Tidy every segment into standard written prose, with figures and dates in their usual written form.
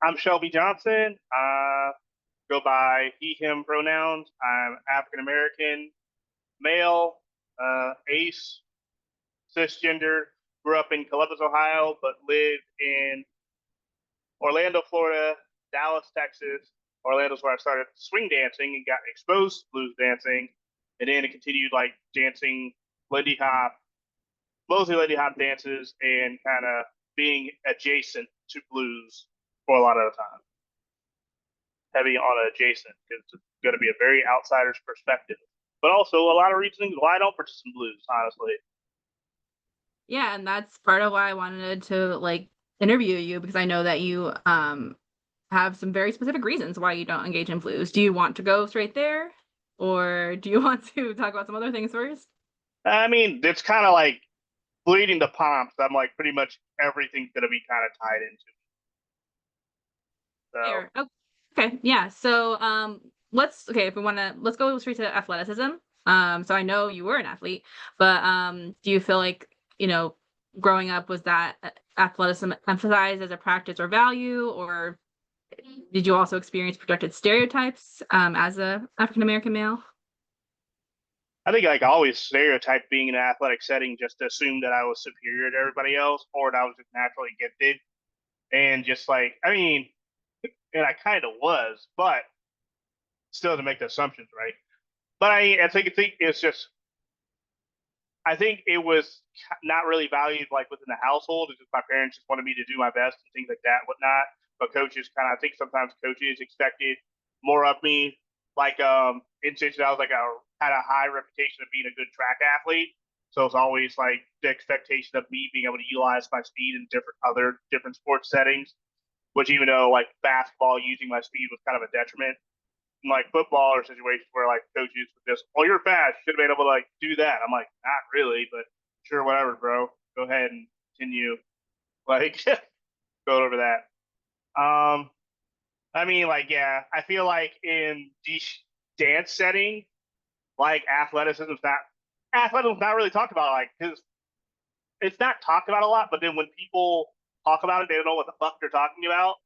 I'm Shelby Johnson. Go by he, him pronouns. I'm African American, male, ace, cisgender. Grew up in Columbus, Ohio, but lived in Orlando, Florida, Dallas, Texas. Orlando's where I started swing dancing and got exposed to blues dancing. And then it continued like dancing Lindy Hop, mostly Lindy Hop dances, and kind of being adjacent to blues for a lot of the time. Heavy on adjacent because it's going to be a very outsider's perspective, but also a lot of reasons why I don't purchase some blues, honestly. Yeah, and that's part of why I wanted to interview you because I know that you have some very specific reasons why you don't engage in blues. Do you want to go straight there, or do you want to talk about some other things first? I mean, it's kind of like bleeding the pumps. I'm like pretty much everything's going to be kind of tied into it. So, Fair. Okay. Yeah. So if we want to let's go straight to athleticism. So I know you were an athlete, but do you feel like, growing up was that athleticism emphasized as a practice or value, or did you also experience projected stereotypes as a African American male? I think like I always stereotyped being in an athletic setting just to assume that I was superior to everybody else or that I was just naturally gifted. And just like, I mean, and I kind of was, but still to make the assumptions, right? But I think it's just I think it was not really valued like within the household. It's just my parents just wanted me to do my best and things like that, whatnot. But coaches kind of, I think sometimes coaches expected more of me. Like in situations, I was like had a high reputation of being a good track athlete, so it's always like the expectation of me being able to utilize my speed in different sports settings. Which even though like basketball using my speed was kind of a detriment, like football or situations where like coaches would just, well, you're fast, you should have been able to like do that. I'm like, not really, but sure, whatever, bro. Go ahead and continue. Like, go over that. I mean, like, yeah, I feel like in the dance setting, like athleticism's not really talked about, like, because it's not talked about a lot. But then when people talk about it, they don't know what the fuck they're talking about.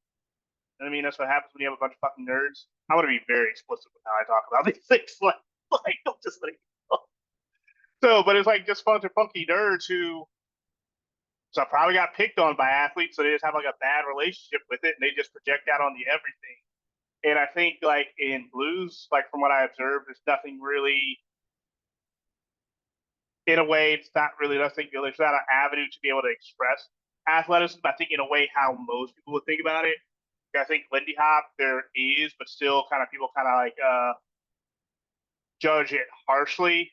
And I mean, that's what happens when you have a bunch of fucking nerds. I want to be very explicit with how I talk about these things. Like don't just like so, but it's like just bunch of funky nerds who so probably got picked on by athletes, so they just have like a bad relationship with it, and they just project that on the everything. And I think like in blues, like from what I observed, there's nothing really in a way. It's not really nothing. There's not an avenue to be able to express athleticism. I think in a way how most people would think about it. I think Lindy Hop there is, but still kind of people kind of like judge it harshly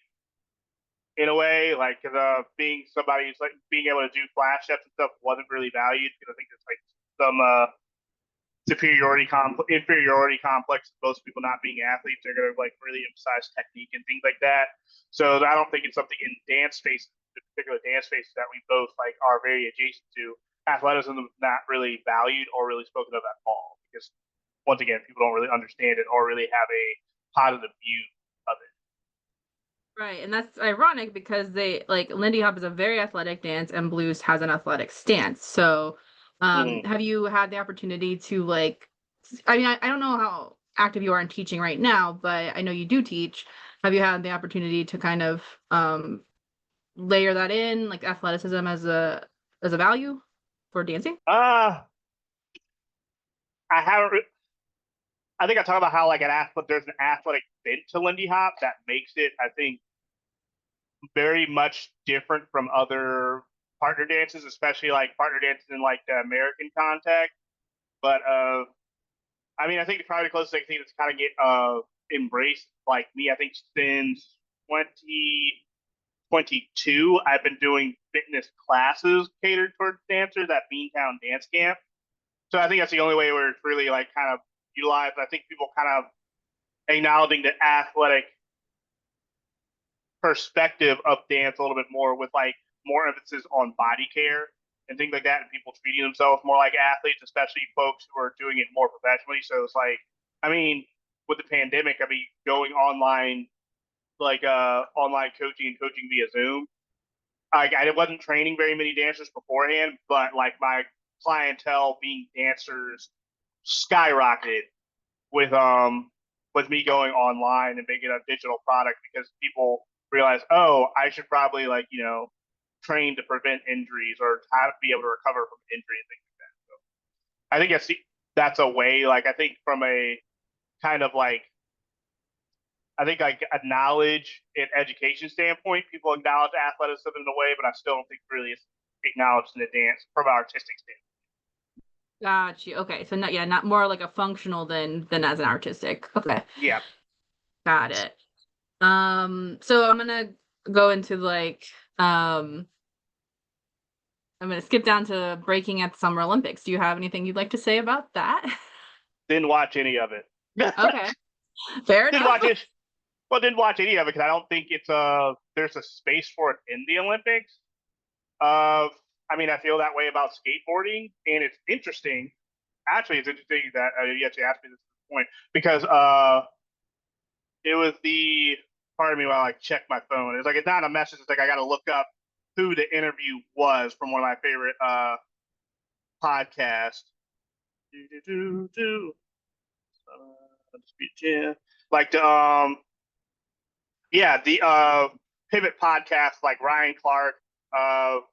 in a way, like because being somebody who's like being able to do flash sets and stuff wasn't really valued because I think there's like some inferiority complex. Most people not being athletes are going to like really emphasize technique and things like that. So I don't think it's something in dance spaces, the particular dance spaces that we both like are very adjacent to. Athleticism is not really valued or really spoken of at all because once again, people don't really understand it or really have a positive view of it. Right, and that's ironic because they Lindy Hop is a very athletic dance and blues has an athletic stance. So, Mm-hmm. have you had the opportunity to I mean, I don't know how active you are in teaching right now, but I know you do teach. Have you had the opportunity to kind of layer that in, like athleticism as a value for dancing? I haven't. I think I talk about how like there's an athletic bent to Lindy Hop that makes it, I think, very much different from other partner dances, especially like partner dances in like the American context. But I mean, I think probably the closest thing that's kind of get embraced like me. I think since 2022, I've been doing fitness classes catered towards dancers at Beantown Dance Camp. So I think that's the only way where it's really like kind of utilized. I think people kind of acknowledging the athletic perspective of dance a little bit more with like more emphasis on body care and things like that and people treating themselves more like athletes, especially folks who are doing it more professionally. So it's like, I mean, with the pandemic, I mean, going online, like online coaching and coaching via Zoom. I wasn't training very many dancers beforehand, but like my clientele being dancers skyrocketed with me going online and making a digital product because people realize, oh, I should probably like train to prevent injuries or how to be able to recover from injury and things like that. So I think that's a way. Like I think from a kind of like I think like a knowledge and education standpoint, people acknowledge athleticism in a way, but I still don't think really it's acknowledged in the dance from an artistic standpoint. Got you. Okay, so not, yeah, not more like a functional than as an artistic. Okay, Yeah. got it. So I'm gonna go into like um I'm gonna skip down to breaking at the Summer Olympics. Do you have anything you'd like to say about that? Didn't watch any of it. Okay, fair didn't enough. watch it. Well, didn't watch any of it because I don't think there's a space for it in the Olympics. I mean, I feel that way about skateboarding, and it's interesting. Actually, it's interesting that you actually asked me this point because it was the pardon me while I check my phone. It's like it's not a message. It's like I got to look up who the interview was from one of my favorite podcasts. Do, do, do, do. Yeah. Like the yeah, the pivot podcast like Ryan Clark,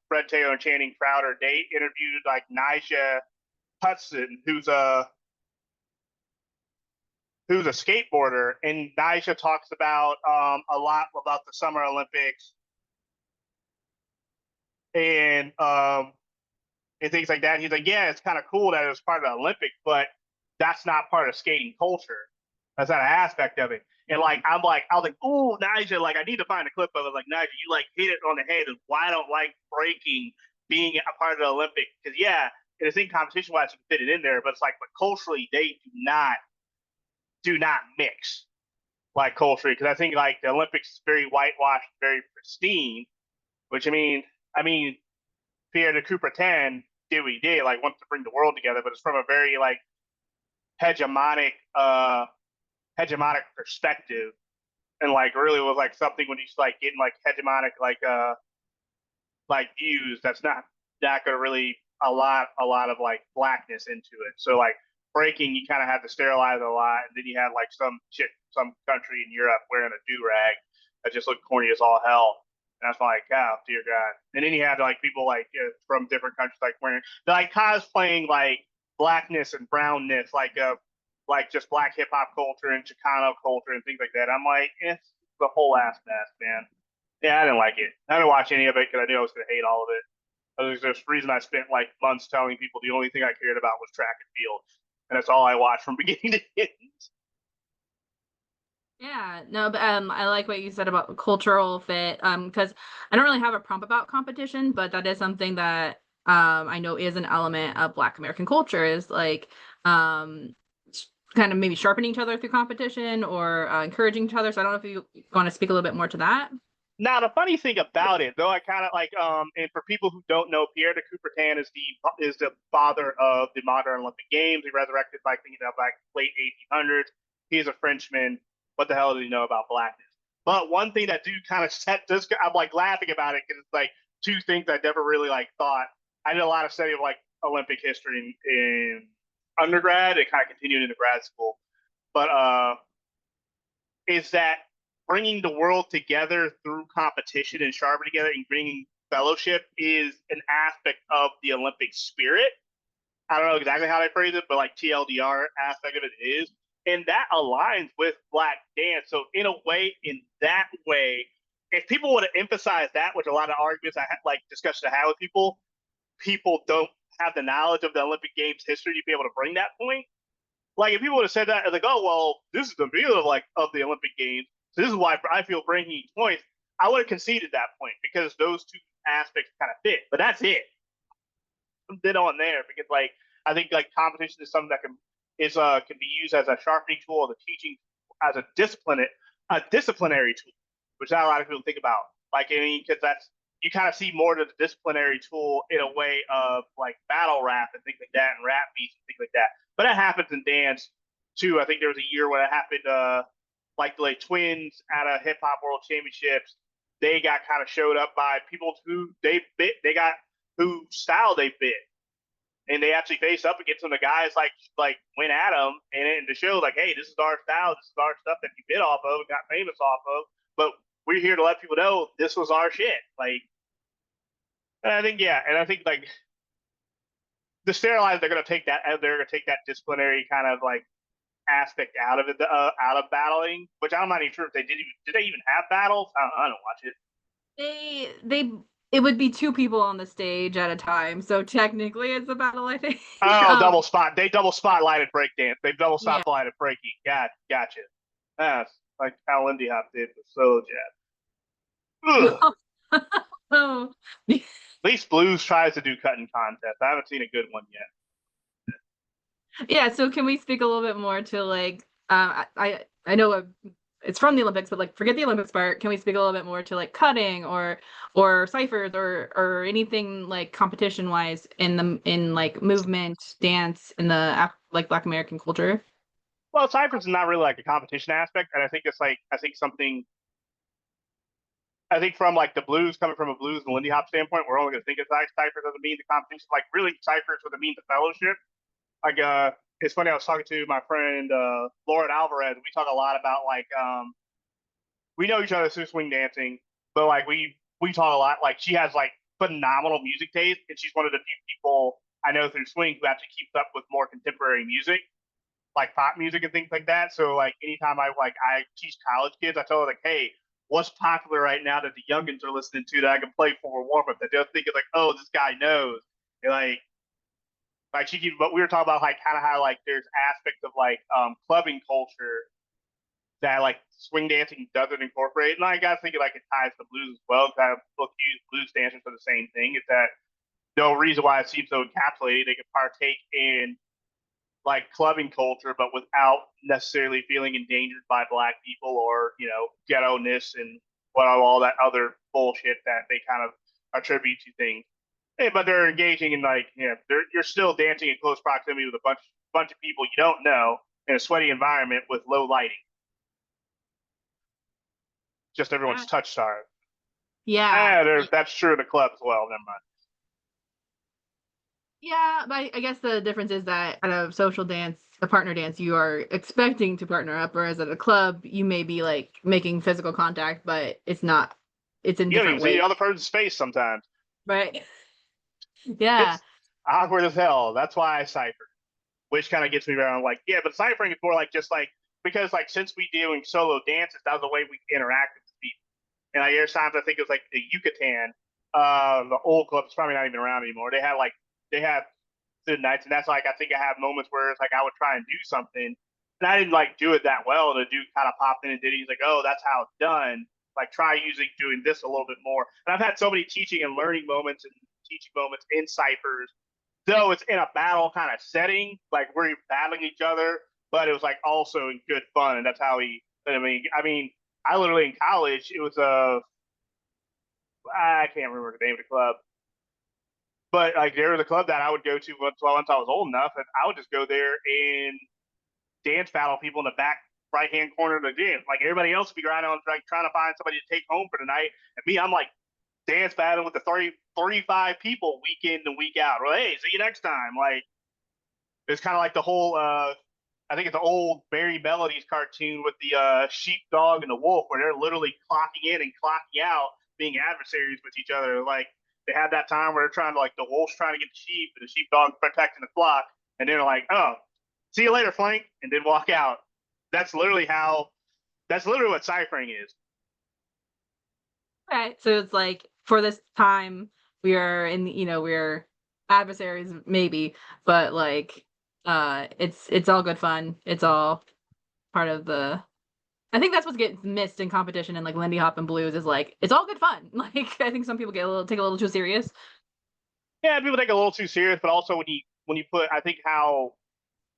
Fred Taylor and Channing Crowder, they interviewed like Nyjah Hudson, who's a skateboarder, and Nyjah talks about a lot about the Summer Olympics and things like that. He's like, yeah, it's kind of cool that it was part of the Olympics, but that's not part of skating culture. That's not an aspect of it. And like I was like, oh, Nyjah, like I need to find a clip of it. Like Nyjah, you like hit it on the head. Of why I don't like breaking being a part of the Olympics? Because yeah, in a thing competition wise, you can fit it in there, but it's like, but culturally they do not mix like culturally. Because I think like the Olympics is very whitewashed, very pristine. Which I mean, Pierre de Coubertin did what he did, like wants to bring the world together, but it's from a very like hegemonic hegemonic perspective and like really was like something when he's like getting like hegemonic like views that's not gonna really a lot of like blackness into it. So like breaking you kind of have to sterilize a lot, and then you had like some country in Europe wearing a do rag that just looked corny as all hell. And that's like, oh dear God. And then you had like people like from different countries like wearing like cosplaying like blackness and brownness, like just black hip hop culture and Chicano culture and things like that. I'm like, it's the whole ass mess, man. Yeah, I didn't like it. I didn't watch any of it because I knew I was going to hate all of it. There's a reason I spent like months telling people the only thing I cared about was track and field, and that's all I watched from beginning to end. Yeah, no, but I like what you said about cultural fit. Because I don't really have a prompt about competition, but that is something that I know is an element of Black American culture is like kind of maybe sharpening each other through competition or encouraging each other. So I don't know if you want to speak a little bit more to that. Now the funny thing about it, though, I kind of like and for people who don't know, Pierre de Coubertin is the father of the modern Olympic Games. He resurrected by thinking about like late 1800s. He's a Frenchman. What the hell does he know about blackness? But one thing that do kind of set this, I'm like laughing about it because it's like two things I never really like thought. I did a lot of study of like Olympic history in undergrad. It kind of continued into grad school, but is that bringing the world together through competition and sharpening together and bringing fellowship is an aspect of the Olympic spirit. I don't know exactly how they phrase it, but like TLDR aspect of it is. And that aligns with Black dance. So in a way, in that way, if people would have emphasized that, which a lot of arguments I had, like discussions I had with people don't have the knowledge of the Olympic Games history to be able to bring that point. Like if people would have said that, like, oh well, this is the deal of like of the Olympic Games. So this is why I feel bringing points. I would have conceded that point because those two aspects kind of fit. But that's it. Bit on there because like I think like competition is something that can be used as a sharpening tool, as a teaching, as a disciplinary tool, which not a lot of people think about. Like I mean, because that's you kind of see more of the disciplinary tool in a way of like battle rap and things like that, and rap beats and things like that. But that happens in dance too. I think there was a year when it happened. Like the like, twins at a hip hop world championships, they got kind of showed up by people who they got who style they fit. and they actually face up against them. The guys like went at them, and to show like, hey, this is our style, this is our stuff that you bit off of and got famous off of, but we're here to let people know this was our shit. Like, and I think yeah, and I think like the sterilized, they're gonna take that disciplinary kind of like aspect out of it, out of battling, which I'm not even sure if they did they even have battles? I don't watch it. They it would be 2 people on the stage at a time, so technically it's a battle, I think. Oh, double spot. They double spotlighted breakdance. They double Yeah. spotlighted breaking. Gotcha. That's like how Lindy Hop did with Solo Jab. Ugh. Oh. At least Blues tries to do cutting contests. I haven't seen a good one yet. Yeah, so can we speak a little bit more to like I know it's from the Olympics, but like forget the Olympics part. Can we speak a little bit more to like cutting or ciphers or anything like competition wise in like movement, dance in the like Black American culture? Well, Cypress is not really like a competition aspect, and I think it's like I think something. I think from like the blues coming from a blues and Lindy Hop standpoint, we're only going to think of Cypress as a means of competition. Like really, Cypress with a means of fellowship. Like it's funny. I was talking to my friend Lauren Alvarez. We talk a lot about like we know each other through swing dancing, but like we talk a lot. Like she has like phenomenal music taste, and she's one of the few people I know through swing who actually keeps up with more contemporary music, like pop music and things like that. So like anytime I teach college kids, I tell them like, hey, what's popular right now that the youngins are listening to that I can play for a warm up that they'll think is like, oh, this guy knows. And like she keeps, but we were talking about like kind of how like there's aspects of like clubbing culture that like swing dancing doesn't incorporate. And I gotta think like it ties to blues as well. Because I both use blues dancers for the same thing. It's that no reason why it seems so encapsulated. They can partake in like clubbing culture, but without necessarily feeling endangered by black people or ghetto ness and all that other bullshit that they kind of attribute to things. Hey, but they're engaging in like you're still dancing in close proximity with a bunch of people you don't know in a sweaty environment with low lighting. Just everyone's Yeah. touch star. Yeah. That's true in the club as well. Never mind. Yeah, but I guess the difference is that at a social dance, a partner dance, you are expecting to partner up, whereas at a club, you may be like making physical contact, but it's not, it's in You don't even different see ways. the other person's face sometimes. Right. Yeah. It's awkward as hell. That's why I cipher, which kind of gets me around. Like, yeah, but ciphering is more like just like because like since we doing solo dances, that was the way we interact with people. And like there's times I think it was like the Yucatan, the old club is probably not even around anymore. They had good nights, and that's like I think I have moments where it's like I would try and do something, and I didn't like do it that well. And the dude kind of popped in and did it. He's like, "Oh, that's how it's done. Like try using doing this a little bit more." And I've had so many teaching and learning moments and teaching moments in ciphers, though it's in a battle kind of setting, like we're battling each other, but it was like also in good fun, and that's how he. I mean, I literally in college, it was a I can't remember the name of the club, but like there was a club that I would go to once I was old enough, and I would just go there and dance battle people in the back right hand corner of the gym. Like everybody else would be around like trying to find somebody to take home for the night, and me, I'm like dance battling with the 35 people week in and week out. Well, hey, see you next time. Like it's kind of like the whole. I think it's the old Barry Melodies cartoon with the sheepdog and the wolf, where they're literally clocking in and clocking out, being adversaries with each other. Like they had that time where they're trying to like the wolf's trying to get the sheep, and the sheepdog's protecting the flock, and they're like, "Oh, see you later, Flank," and then walk out. That's literally how. That's literally what ciphering is. Okay. So it's like for this time, we are in, we're adversaries, maybe, but like, it's all good fun. It's all part of the I think that's what gets missed in competition and like Lindy Hop and blues is like it's all good fun. Like I think some people take a little too serious. Yeah, people take it a little too serious, but also when you put, I think how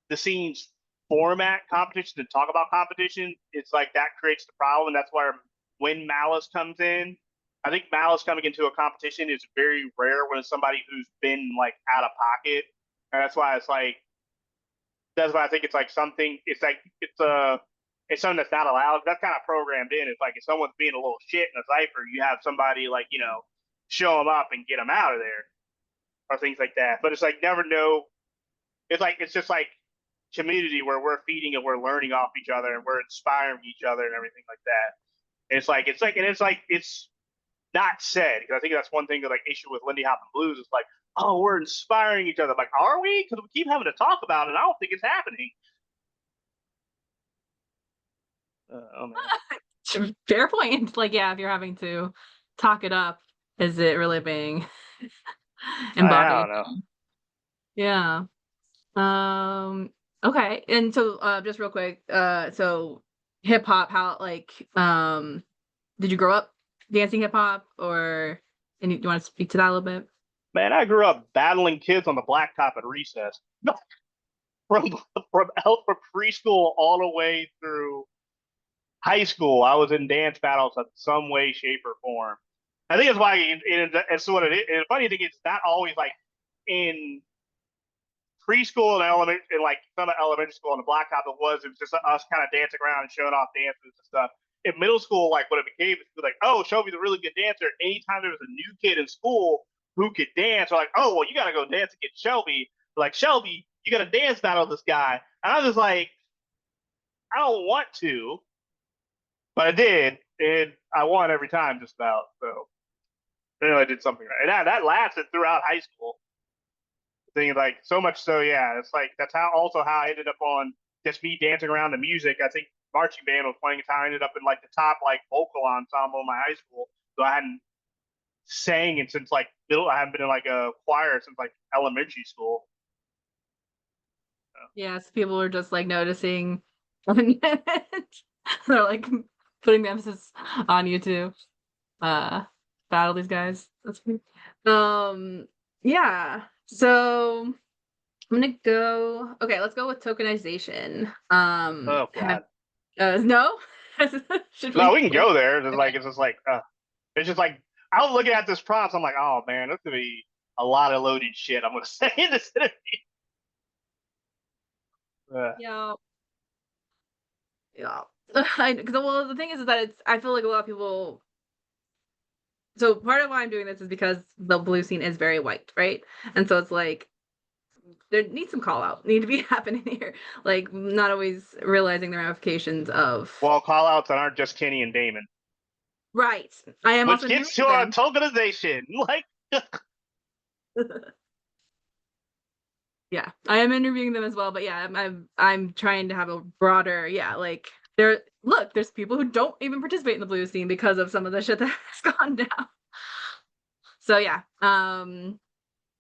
the scenes format competition and talk about competition, it's like that creates the problem. And that's where when malice comes in, I think malice coming into a competition is very rare when it's somebody who's been like out of pocket. And that's why I think it's like something, it's something that's not allowed. That's kind of programmed in. It's like if someone's being a little shit in a cipher, you have somebody like, show them up and get them out of there. or things like that. But it's like never know. It's just like community where we're feeding and we're learning off each other and we're inspiring each other and everything like that. It's not said because I think that's one thing that like issue with Lindy Hop and Blues is like, oh, we're inspiring each other. Like, are we? Because we keep having to talk about it. And I don't think it's happening. Oh man. Fair point. Like, yeah, if you're having to talk it up, is it really being I embodied? don't know. Yeah. Um, okay. And so just real quick, so hip hop, how like did you grow up dancing hip hop or and you want to speak to that a little bit? Man, I grew up battling kids on the blacktop at recess. from from preschool all the way through high school. I was in dance battles in some way, shape, or form. I think that's why it's what it is. And the funny thing is, it's not always like in preschool and element in like some elementary school on the blacktop. It was just us kind of dancing around and showing off dances and stuff. In middle school, like what it became, it was like, oh, Shelby's a really good dancer. Anytime there was a new kid in school who could dance, like, oh, well, you got to go dance against Shelby. Like, Shelby, you got to dance battle this guy. And I was just like, I don't want to, but I did, and I won every time just about. So I did something right, and that lasted throughout high school. Thing like so much so, yeah. It's like that's how I ended up on just me dancing around the music. I think marching band was playing time. I ended up in like the top like vocal ensemble in my high school. So I hadn't sang it since like middle. I haven't been in like a choir since like elementary school. Yes, people are just like noticing. They're like putting the emphasis on you too. Uh battle these guys. That's funny. Yeah. So I'm gonna go. Okay, let's go with tokenization. Oh God, No, should no, we? we can Wait? go there. Okay. It's just like I was looking at this prompt. I'm like, oh man, this could be a lot of loaded shit. I'm gonna say in this interview. Yeah, yeah. Because well, the thing is that it's. I feel like a lot of people. So part of why I'm doing this is because the blue scene is very white, right? And so it's like there needs some call out need to be happening here, like not always realizing the ramifications of. Well, call outs that aren't just Kenny and Damon, Right. I am which also gets to interviewing our them. tokenization. Like, Yeah, I am interviewing them as well, but yeah, I'm trying to have a broader, yeah, like there's people who don't even participate in the blue scene because of some of the shit that has gone down. So yeah,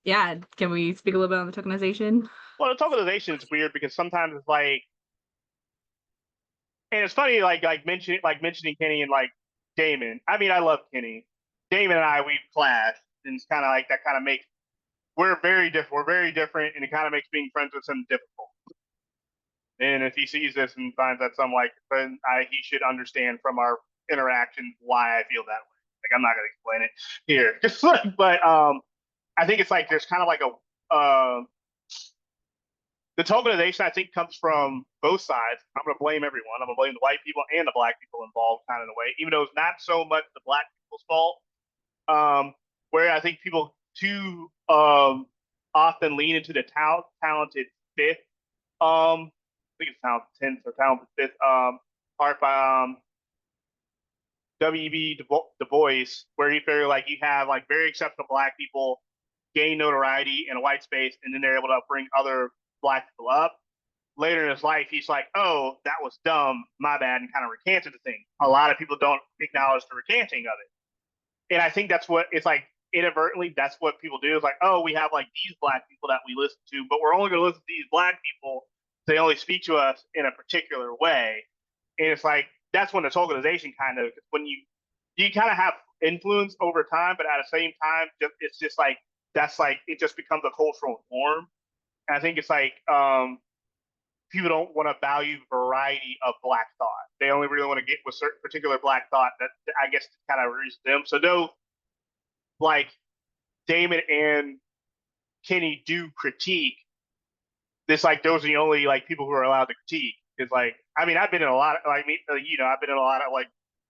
yeah, can we speak a little bit on the tokenization? well, the tokenization is weird because sometimes it's like, and it's funny, mentioning Kenny and like Damon. I mean, I love Kenny. Damon and I we've clashed, and it's kind of like that. Kind of makes we're very different. We're very different, and it kind of makes being friends with him difficult. And if he sees this and finds that some like, then he should understand from our interactions why I feel that way. Like I'm not gonna explain it here, just like, but I think it's like there's kind of like a the tokenization I think comes from both sides. I'm going to blame everyone. I'm going to blame the white people and the black people involved, kind of in a way, even though it's not so much the black people's fault. Where I think people too often lean into the talented fifth. I think it's talented tenth or talented fifth. Part by W.B. Du Bois, where you feel like you have like very exceptional black people gain notoriety in a white space, and then they're able to bring other black people up. Later in his life, he's like, "Oh, that was dumb, my bad," and kind of recanted the thing. A lot of people don't acknowledge the recanting of it, and I think that's what it's like. Inadvertently, that's what people do. Is like, "Oh, we have like these black people that we listen to, but we're only going to listen to these black people. They only speak to us in a particular way." And it's like that's when the tokenization kind of when you kind of have influence over time, but at the same time, it's just like that's like it just becomes a cultural norm. And I think it's like people don't want to value variety of black thought. They only really want to get with certain particular black thought that I guess kind of reaches them. So though like Damon and Kenny do critique, it's like those are the only like people who are allowed to critique. It's like I mean I've been in a lot of like I've been in a lot of like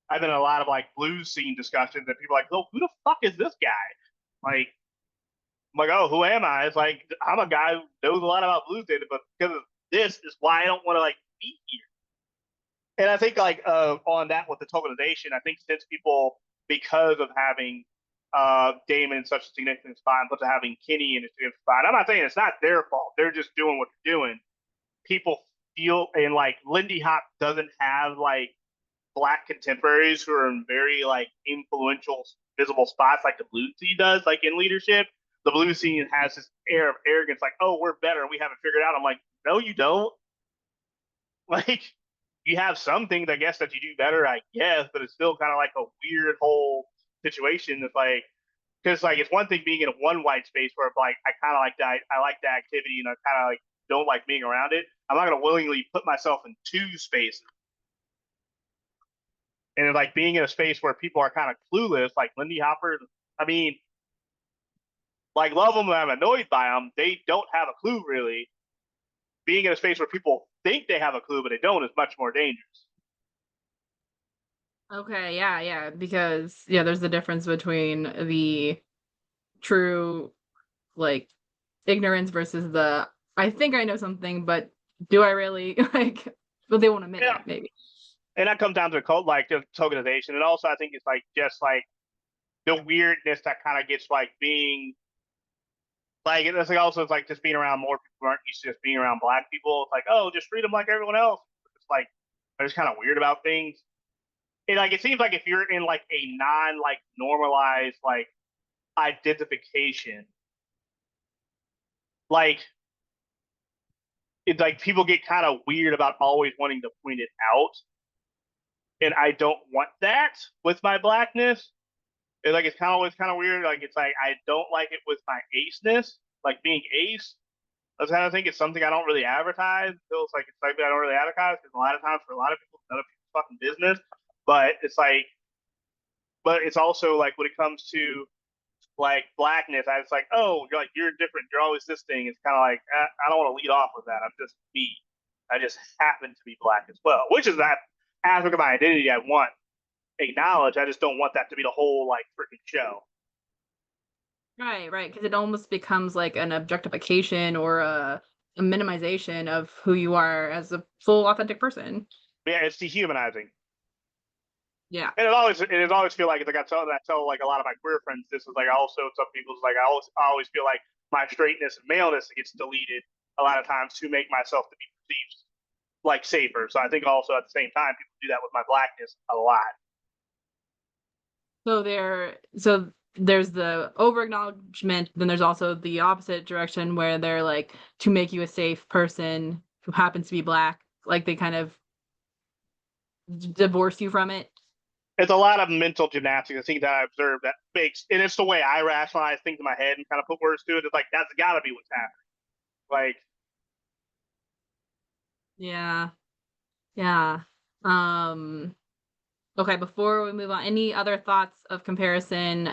I've been in a lot of like blues scene discussions and people are like, oh, who the fuck is this guy? Like I'm like, oh, who am I? It's like I'm a guy who knows a lot about blues data, but because of this is why I don't want to like be here. And I think like on that with the tokenization, I think since people because of having Damon in such a significant spot, and plus having Kenny in a significant spot, I'm not saying it's not their fault. They're just doing what they're doing. People feel and like Lindy Hop doesn't have like black contemporaries who are in very like influential, visible spots like the blues scene does, like in leadership. The blues scene has this air of arrogance, like, oh, we're better, we haven't figured out. I'm like, no, you don't. Like, you have some things, I guess, that you do better, I guess, but it's still kind of like a weird whole situation. It's like, because like it's one thing being in one white space where like I kind of like that, I like that activity, and I kind of like don't like being around it. I'm not gonna willingly put myself in two spaces and like being in a space where people are kind of clueless, like Lindy Hopper. I mean, like love them, I'm annoyed by them. They don't have a clue really. Being in a space where people think they have a clue but they don't is much more dangerous. Okay, yeah, yeah, because yeah, there's the difference between the true like ignorance versus the I think I know something, but do I really like but they won't admit Yeah, it, maybe. and that comes down to cult like the tokenization, and also I think it's like just like the weirdness that kind of gets like being like it's like also it's like just being around more people who aren't used to just being around black people. It's like, oh, just treat them like everyone else. It's like they're just kind of weird about things. And like it seems like if you're in like a non like normalized like identification, like it's like people get kind of weird about always wanting to point it out, and I don't want that with my blackness. It's like it's kind of weird. Like it's like I don't like it with my aceness, like being ace. I kind of think it's something I don't really advertise. It feels like it's something I don't really advertise because a lot of times for a lot of people, none of people's fucking business. But it's like, but it's also like when it comes to like blackness, I was like, oh, you're like you're different. You're always this thing. It's kind of like I don't want to lead off with that. I'm just me. I just happen to be black as well, which is that aspect of my identity I want acknowledged. I just don't want that to be the whole like freaking show. Right, right, because it almost becomes like an objectification or a minimization of who you are as a full authentic person. But yeah, it's dehumanizing. Yeah. And it always feel like it's like I tell like a lot of my queer friends this is like also some people's like I always feel like my straightness and maleness gets deleted a lot of times to make myself to be perceived like safer. So I think also at the same time people do that with my blackness a lot. So there's the over acknowledgement, then there's also the opposite direction where they're like to make you a safe person who happens to be black, like they kind of divorce you from it. It's a lot of mental gymnastics. I think that I observed that makes, and it's the way I rationalize things in my head and kind of put words to it. It's like that's got to be what's happening. Like Yeah. Yeah. Um okay, before we move on, any other thoughts of comparison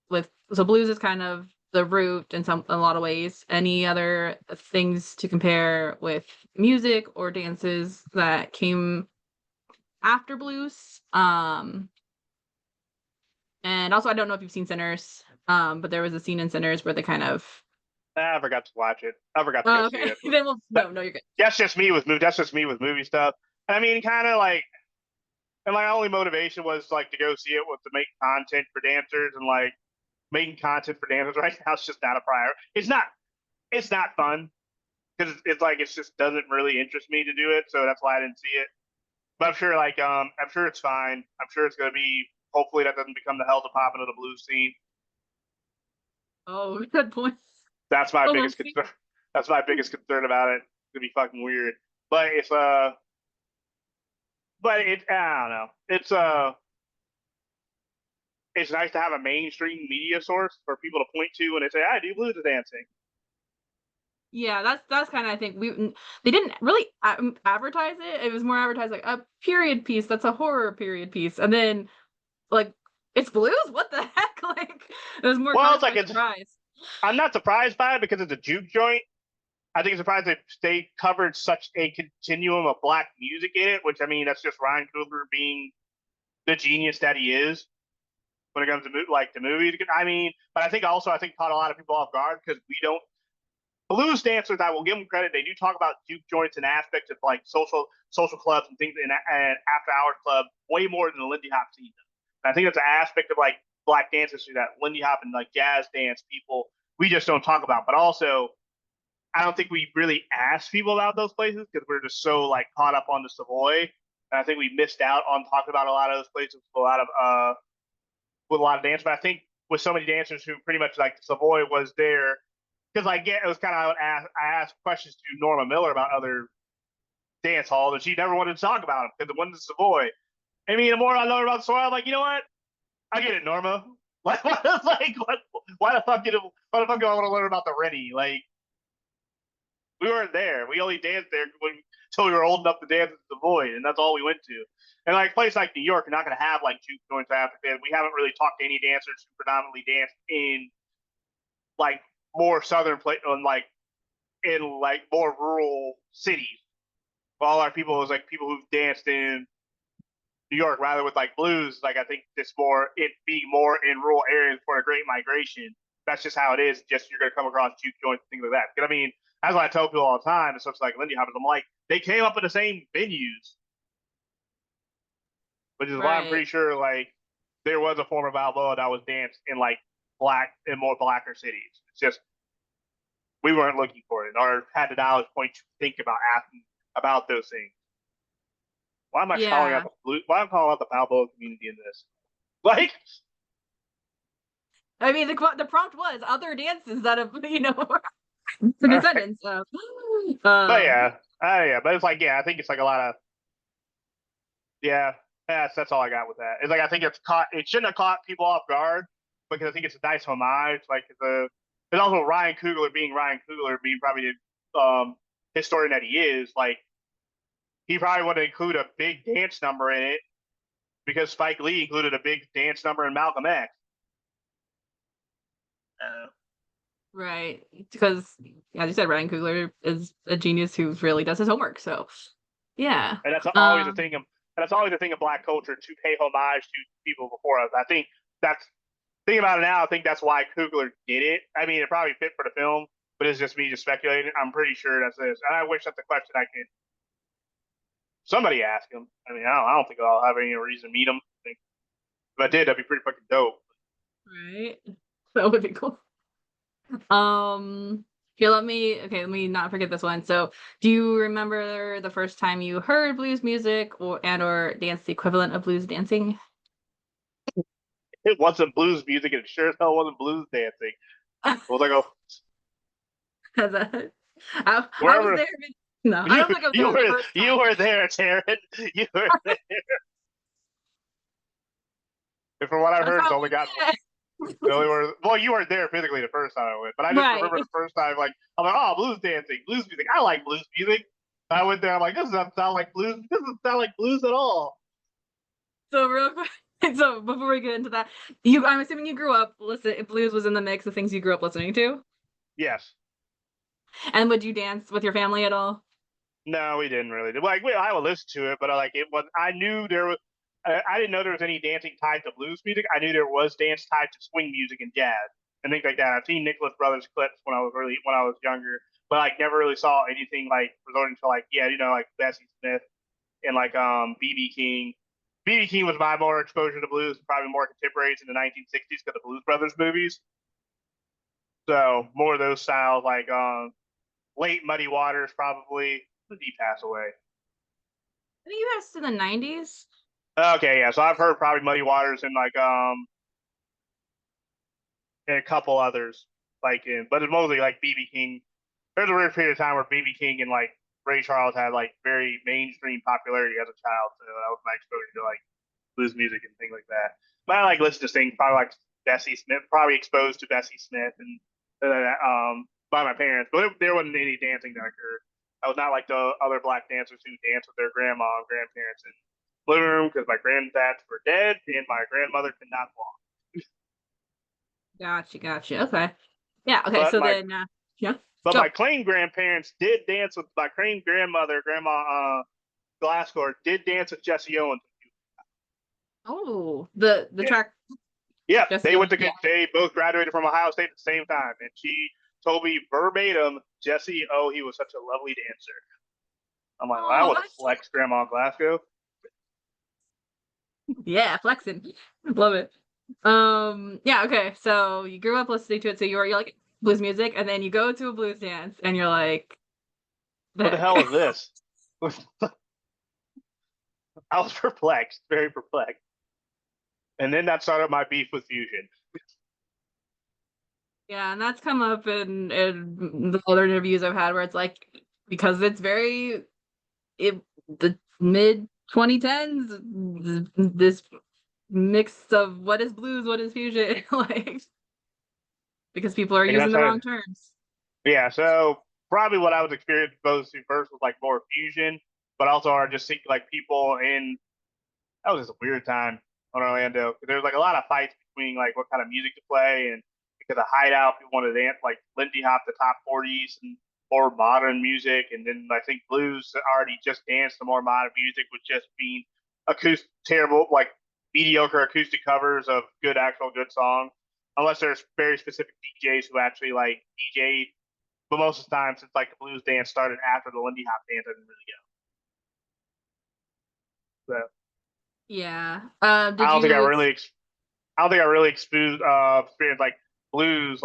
with so blues is kind of the root in some a lot of ways. Any other things to compare with music or dances that came after blues? And also I don't know if you've seen Sinners, but there was a scene in Sinners where they kind of I forgot to watch it. I forgot to go oh, see okay. it. Then we'll That, no, you're good. that's just me with movie. That's just me with movie stuff. And I mean, kind of like, and my only motivation was like to go see it was to make content for dancers, and like making content for dancers right now is just not a priority. It's not. It's not fun because it's like it just doesn't really interest me to do it. So that's why I didn't see it. But I'm sure like I'm sure it's fine. I'm sure it's gonna be. Hopefully that doesn't become the hell to pop into the blues scene. Oh, good point. That's my Oh, we'll biggest see. concern. That's my biggest concern about it. It's gonna be fucking weird. But it's I don't know. It's nice to have a mainstream media source for people to point to when they say, "I do blues dancing." Yeah, that's kind of I think they didn't really advertise it. It was more advertised like a period piece. That's a horror period piece, and then like it's blues. What the heck? Like it was more Well, caught it's us like by it's. surprise. I'm not surprised by it because it's a juke joint. I think it's surprised that they covered such a continuum of black music in it. Which I mean, that's just Ryan Coogler being the genius that he is. when it comes to like the movies. I mean, but I think caught a lot of people off guard because we don't blues dancers. I will give them credit. They do talk about juke joints and aspects of like social clubs and things and after hours club way more than the Lindy Hop scene does. And I think it's an aspect of like black dancers that Lindy Hop and like jazz dance people we just don't talk about. But also, I don't think we really ask people about those places because we're just so like caught up on the Savoy. And I think we missed out on talking about a lot of those places with a lot of dance. But I think with so many dancers who pretty much like the Savoy was there because it was kind of I asked questions to Norma Miller about other dance halls and she never wanted to talk about them because the one in the Savoy. I mean, the more I learn about the Savoy, I'm like, you know what? I get it, Norma. Like, why the fuck do I want to learn about the Rennie? Like, we weren't there. We only danced there until we were old enough to dance at the Void, and that's all we went to. And like a place like New York, you're not going to have like juke joints after that. We haven't really talked to any dancers who predominantly dance in like more southern place, in like more rural cities. All our people is like people who've danced in New York rather with like blues. Like I think it's more it being more in rural areas for a great migration. That's just how it is. Just you're gonna come across juke joints and things like that. Because I mean, that's what I tell people all the time. It's such like Lindy Hoppers. I'm like, they came up in the same venues, which is why I'm Right. pretty sure like there was a form of Balboa that was danced in like more blacker cities. It's just we weren't looking for it or had the knowledge point to think about asking about those things. Why am I calling out Yeah. the blue? Why am I calling out the Balboa community in this? Like, I mean, the prompt was other dances that have, the descendants of. but Um, yeah, but it's like I think it's like a lot of yeah. That's all I got with that. It's like I think it shouldn't have caught people off guard because I think it's a nice homage. Like there's also Ryan Coogler being probably the historian that he is. Like he probably would include a big dance number in it because Spike Lee included a big dance number in Malcolm X. right. Because, as you said, Ryan Coogler is a genius who really does his homework. So, yeah. And Um, that's always a thing of black culture to pay homage to people before us. I think that's thinking about it now. I think that's why Coogler did it. I mean, it probably fit for the film, but it's just me just speculating. I'm pretty sure that's this. And I wish that's a question I could somebody ask him. I mean, I don't think I'll have any reason to meet him. If I did, that'd be pretty fucking dope. right. That would be cool. Um, Here, let me not forget this one. So, do you remember the first time you heard blues music or danced the equivalent of blues dancing? It wasn't blues music, and it sure as hell wasn't blues dancing. Well, I go As a, I was wherever there. No, I don't think I was there the first you time. were there, Taryn. You were there. And from what I've That's heard, it's how only got the only were well, you weren't there physically the first time I went, but I just right. remember the first time like I'm like, oh, blues dancing, blues music. I like blues music. I went there. I'm like, this doesn't sound like blues. This doesn't sound like blues at all. So real quick, so before we get into that, I'm assuming you grew up listen blues was in the mix of things you grew up listening to. Yes. And would you dance with your family at all? No, we didn't really. Like, I would listen to it, but like, it was. I knew there was. I didn't know there was any dancing tied to blues music. I knew there was dance tied to swing music and jazz and things like that. I've seen Nicholas Brothers clips when I was younger, but like never really saw anything like resorting to like like Bessie Smith and like BB King. BB King was my more exposure to blues, probably more contemporaries in the 1960s because of Blues Brothers movies. So more of those styles, like late Muddy Waters, probably. When did he pass away? I think you guys in the 90s. Okay, yeah. So I've heard probably Muddy Waters and like and a couple others but it's mostly like BB King. There's a weird period of time where BB King and like Ray Charles had like very mainstream popularity as a child, so that was my exposure to like blues music and things like that. But I like listen to things probably like Bessie Smith, probably exposed to Bessie Smith and by my parents, but there wasn't any dancing that occurred. I was not like the other black dancers who dance with their grandma and grandparents in the living room because my granddads were dead and my grandmother could not walk. Gotcha. Okay. Yeah. Okay. But So my then, yeah. but my Go. claimed grandparents did dance with my claimed grandmother, Grandma Glasscore, did dance with Jesse Owens. Oh, the Yeah, track. Yeah, Jesse they O. went to Yeah. they both graduated from Ohio State at the same time, and she told me verbatim, Jesse, oh, he was such a lovely dancer. I'm like, well, that Oh, was a that's flex, Grandma Glasgow. yeah, flexing. Love it. Yeah, okay. So you grew up listening to it, so you're like blues music, and then you go to a blues dance and you're like, the What the heck. hell is this? I was perplexed, very perplexed. And then that started my beef with Fusion. Yeah, and that's come up in the other interviews I've had where it's like because it's very the mid 2010s, this mix of what is blues, what is fusion, like because people are Like using that's the how, wrong terms. yeah. So probably what I was experiencing those two first was like more Fusion, but also I just think like people in that was just a weird time on Orlando. There's like a lot of fights between like what kind of music to play and because of Hideout, people wanted to dance like Lindy Hop, the top 40s and more modern music. And then I think blues already just danced to more modern music with just being acoustic, terrible, like mediocre acoustic covers of good, actual good songs. Unless there's very specific DJs who actually like DJ. But most of the time, since like the blues dance started after the Lindy Hop dance, I didn't really go. So Yeah. I Did don't think I you really I don't think I really experienced like blues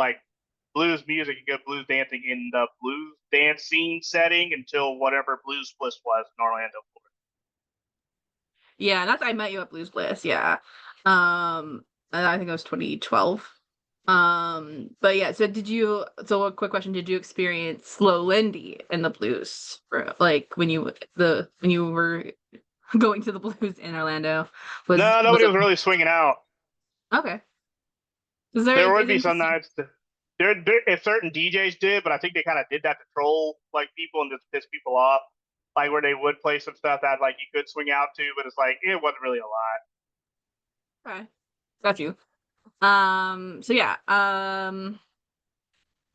music and good blue's dancing in the blues dance scene setting until whatever Blues Bliss was in Orlando. Yeah, that's I met you at Blues Bliss, yeah. And I think it was 2012. But yeah, so so a quick question, did you experience Slow Lindy in the blues for like when you were going to the blues in Orlando? No, Was nobody it was really swinging out. okay? Is there There it's would be some interesting. nights there if certain DJs did, but I think they kind of did that to troll like people and just piss people off. Like where they would play some stuff that like you could swing out to, but it's like it wasn't really a lot. Okay. Got you. So yeah,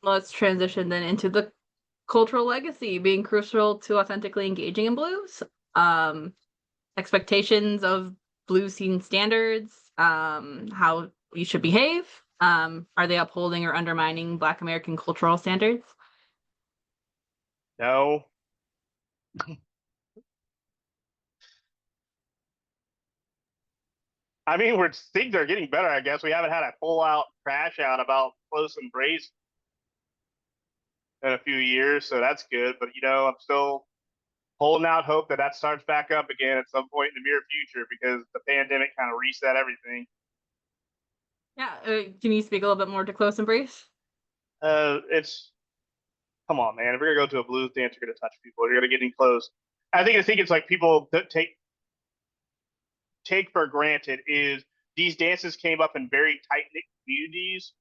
let's transition then into the cultural legacy being crucial to authentically engaging in blues. Um, expectations of blues scene standards, how you should behave. Are they upholding or undermining Black American cultural standards? No, I mean we're things are getting better. I guess we haven't had a full out crash out about close embrace in a few years, so that's good. But I'm still holding out hope that that starts back up again at some point in the near future because the pandemic kind of reset everything. Yeah, can you speak a little bit more to Close Embrace? It's come on, man. If you're gonna go to a blues dance, you're gonna touch people. You're gonna get in close. I think it's like people take for granted is these dances came up in very tight knit communities,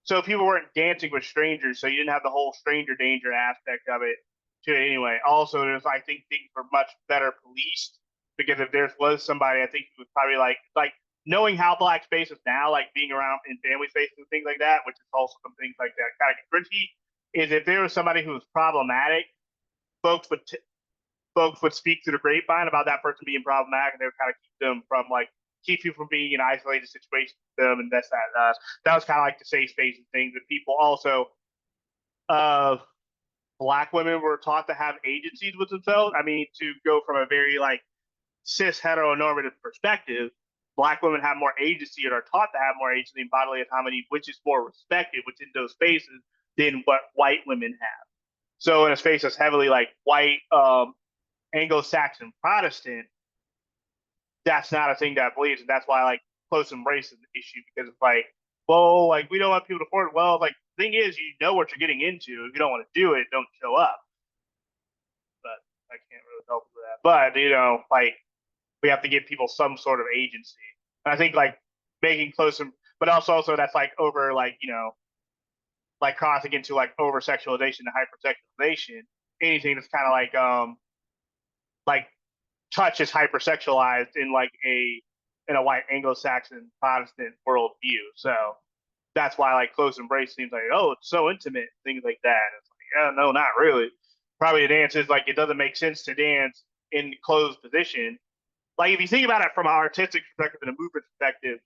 so people weren't dancing with strangers, so you didn't have the whole stranger danger aspect of it to it anyway. Also, there's I think things were much better policed because if there was somebody, I think it was probably like knowing how black space is now, like being around in family spaces and things like that, which is also some things like that kind of cringy. Is if there was somebody who was problematic, folks would folks would speak to the grapevine about that person being problematic, and they would kind of keep them from like keep you from being in isolated situations with them, and that's that. That was kind of like the safe space and things. And people also, uh, black women were taught to have agencies with themselves. I mean, to go from a very like cis heteronormative perspective, black women have more agency and are taught to have more agency in bodily autonomy, which is more respected within those spaces than what white women have. So in a space that's heavily like white, Anglo-Saxon Protestant, that's not a thing that believes, and that's why like close embrace is an issue because it's like, well, like we don't want people to afford it. Well, like the thing is, you know what you're getting into. If you don't want to do it, don't show up. But I can't really help with that. But like we have to give people some sort of agency. And I think like making close, but also that's like over like like crossing into like over sexualization and hypersexualization. Anything that's kind of like touch is hypersexualized in a white Anglo-Saxon Protestant worldview. So that's why like close embrace seems like it's so intimate, things like that. And it's like no, not really. Probably the dance is like it doesn't make sense to dance in closed position. Like if you think about it from an artistic perspective and a movement perspective,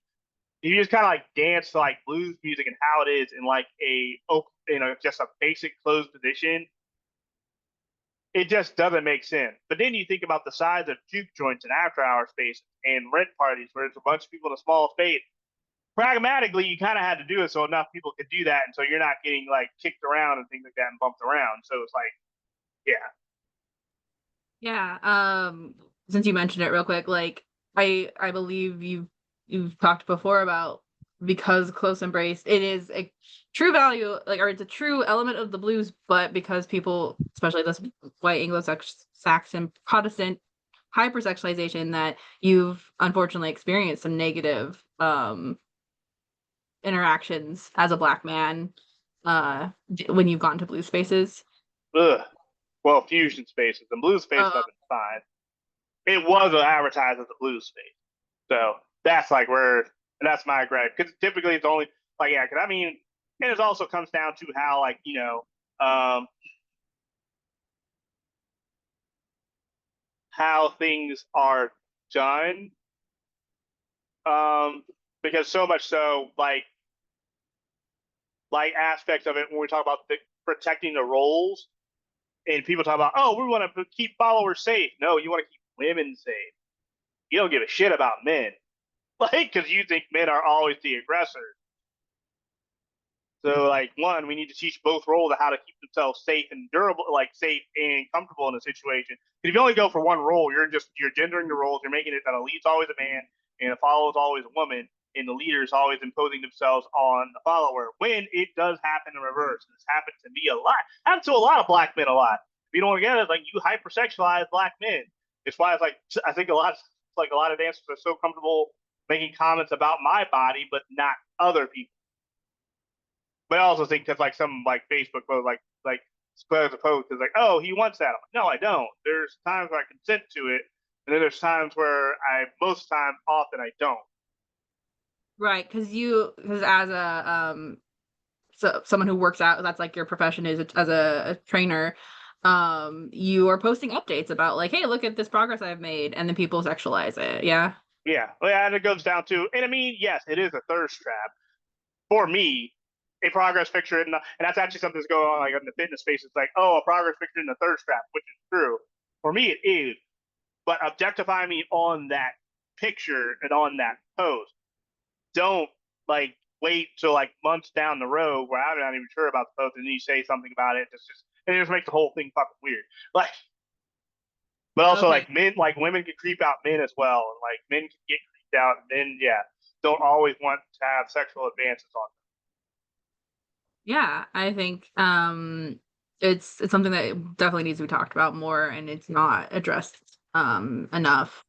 if you just kind of like dance to like blues music and how it is in like just a basic closed position, it just doesn't make sense. But then you think about the size of juke joints and after hour spaces and rent parties where there's a bunch of people in a small space. Pragmatically, you kind of had to do it so enough people could do that, and so you're not getting like kicked around and things like that and bumped around. So it's like, yeah, Yeah. Since you mentioned it real quick, like I believe you've talked before about because close embrace, it is a true value, like, or it's a true element of the blues, but because people, especially this white Anglo-Saxon Protestant hypersexualization, that you've unfortunately experienced some negative interactions as a black man when you've gone to blues spaces. ugh. Well, fusion spaces. The blues space Uh, doesn't fine. It was advertised as a blues space, so that's like where that's my gripe because typically it's only like yeah. Because I mean, and it also comes down to how like how things are done. Um, because so much so like aspects of it when we talk about protecting the roles and people talk about oh we want to keep followers safe. No, you want to keep women safe. You don't give a shit about men, like because you think men are always the aggressors. So like one, we need to teach both roles how to keep themselves safe and durable, like safe and comfortable in a situation. If you only go for one role, you're gendering the roles. You're making it that a lead's always a man and a follower is always a woman, and the leader is always imposing themselves on the follower. When it does happen in reverse, and this happened to me a lot. Happened to a lot of black men a lot. If you don't want to get it, like you hypersexualize black men. It's why it's like I think a lot of dancers are so comfortable making comments about my body, but not other people. But I also think because like some like Facebook post like as a post is like, oh, he wants that. I'm like, no, I don't. There's times where I consent to it, and then there's times where most times often I don't. right, because as a so someone who works out, that's like your profession is as a trainer, you are posting updates about like, hey, look at this progress I've made, and then people sexualize it. Yeah. Yeah, well, yeah, and it goes down to, and I mean, yes, it is a thirst trap for me. A progress picture, and that's actually something that's going on like in the fitness space. It's like, oh, a progress picture in a thirst trap, which is true. For me, it is, but objectify me on that picture and on that post. Don't like wait till like months down the road where I'm not even sure about the post and then you say something about it. It's just and it just makes the whole thing fucking weird. Like, but also Okay. like men, like women can creep out men as well, and like men can get creeped out, and men, yeah, don't always want to have sexual advances on Yeah, I think it's something that definitely needs to be talked about more, and it's not addressed enough.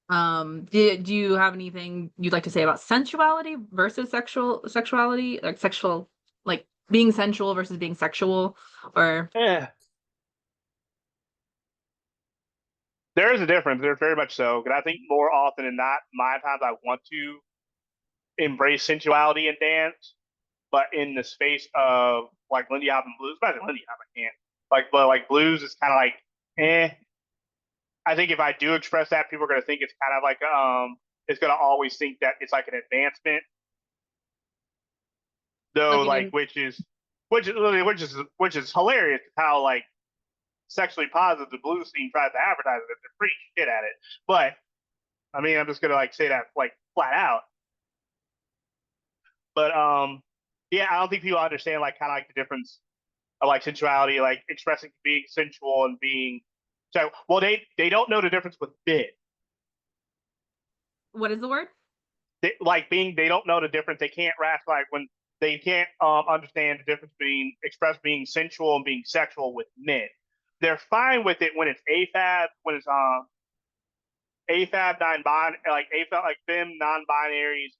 Do you have anything you'd like to say about sensuality versus sexuality, like sexual, like being sensual versus being sexual, or them. Yeah, there is a difference. There's very much so, because I think more often than not, my times I want to embrace sensuality and dance, but in the space of like Lindy Hop and blues, especially Lindy Hop, I can't. Like, but like blues is kind of like, eh. I think if I do express that, people are going to think it's kind of like, it's going to always think that it's like an advancement, though, like you like mean? which is hilarious how like sexually positive the blues scene tries to advertise it. They're pretty shit at it, but I mean, I'm just going to like say that like flat out. But yeah, I don't think people understand like kind of like the difference of like sensuality, like expressing being sensual and being so. Well, they don't know the difference with bid. What is the word? Like being, they don't know the difference. They can't rationalize when they can't understand the difference between express being sensual and being sexual with men. They're fine with it when it's AFAB, when it's AFAB like AFAB like fem non-binaries,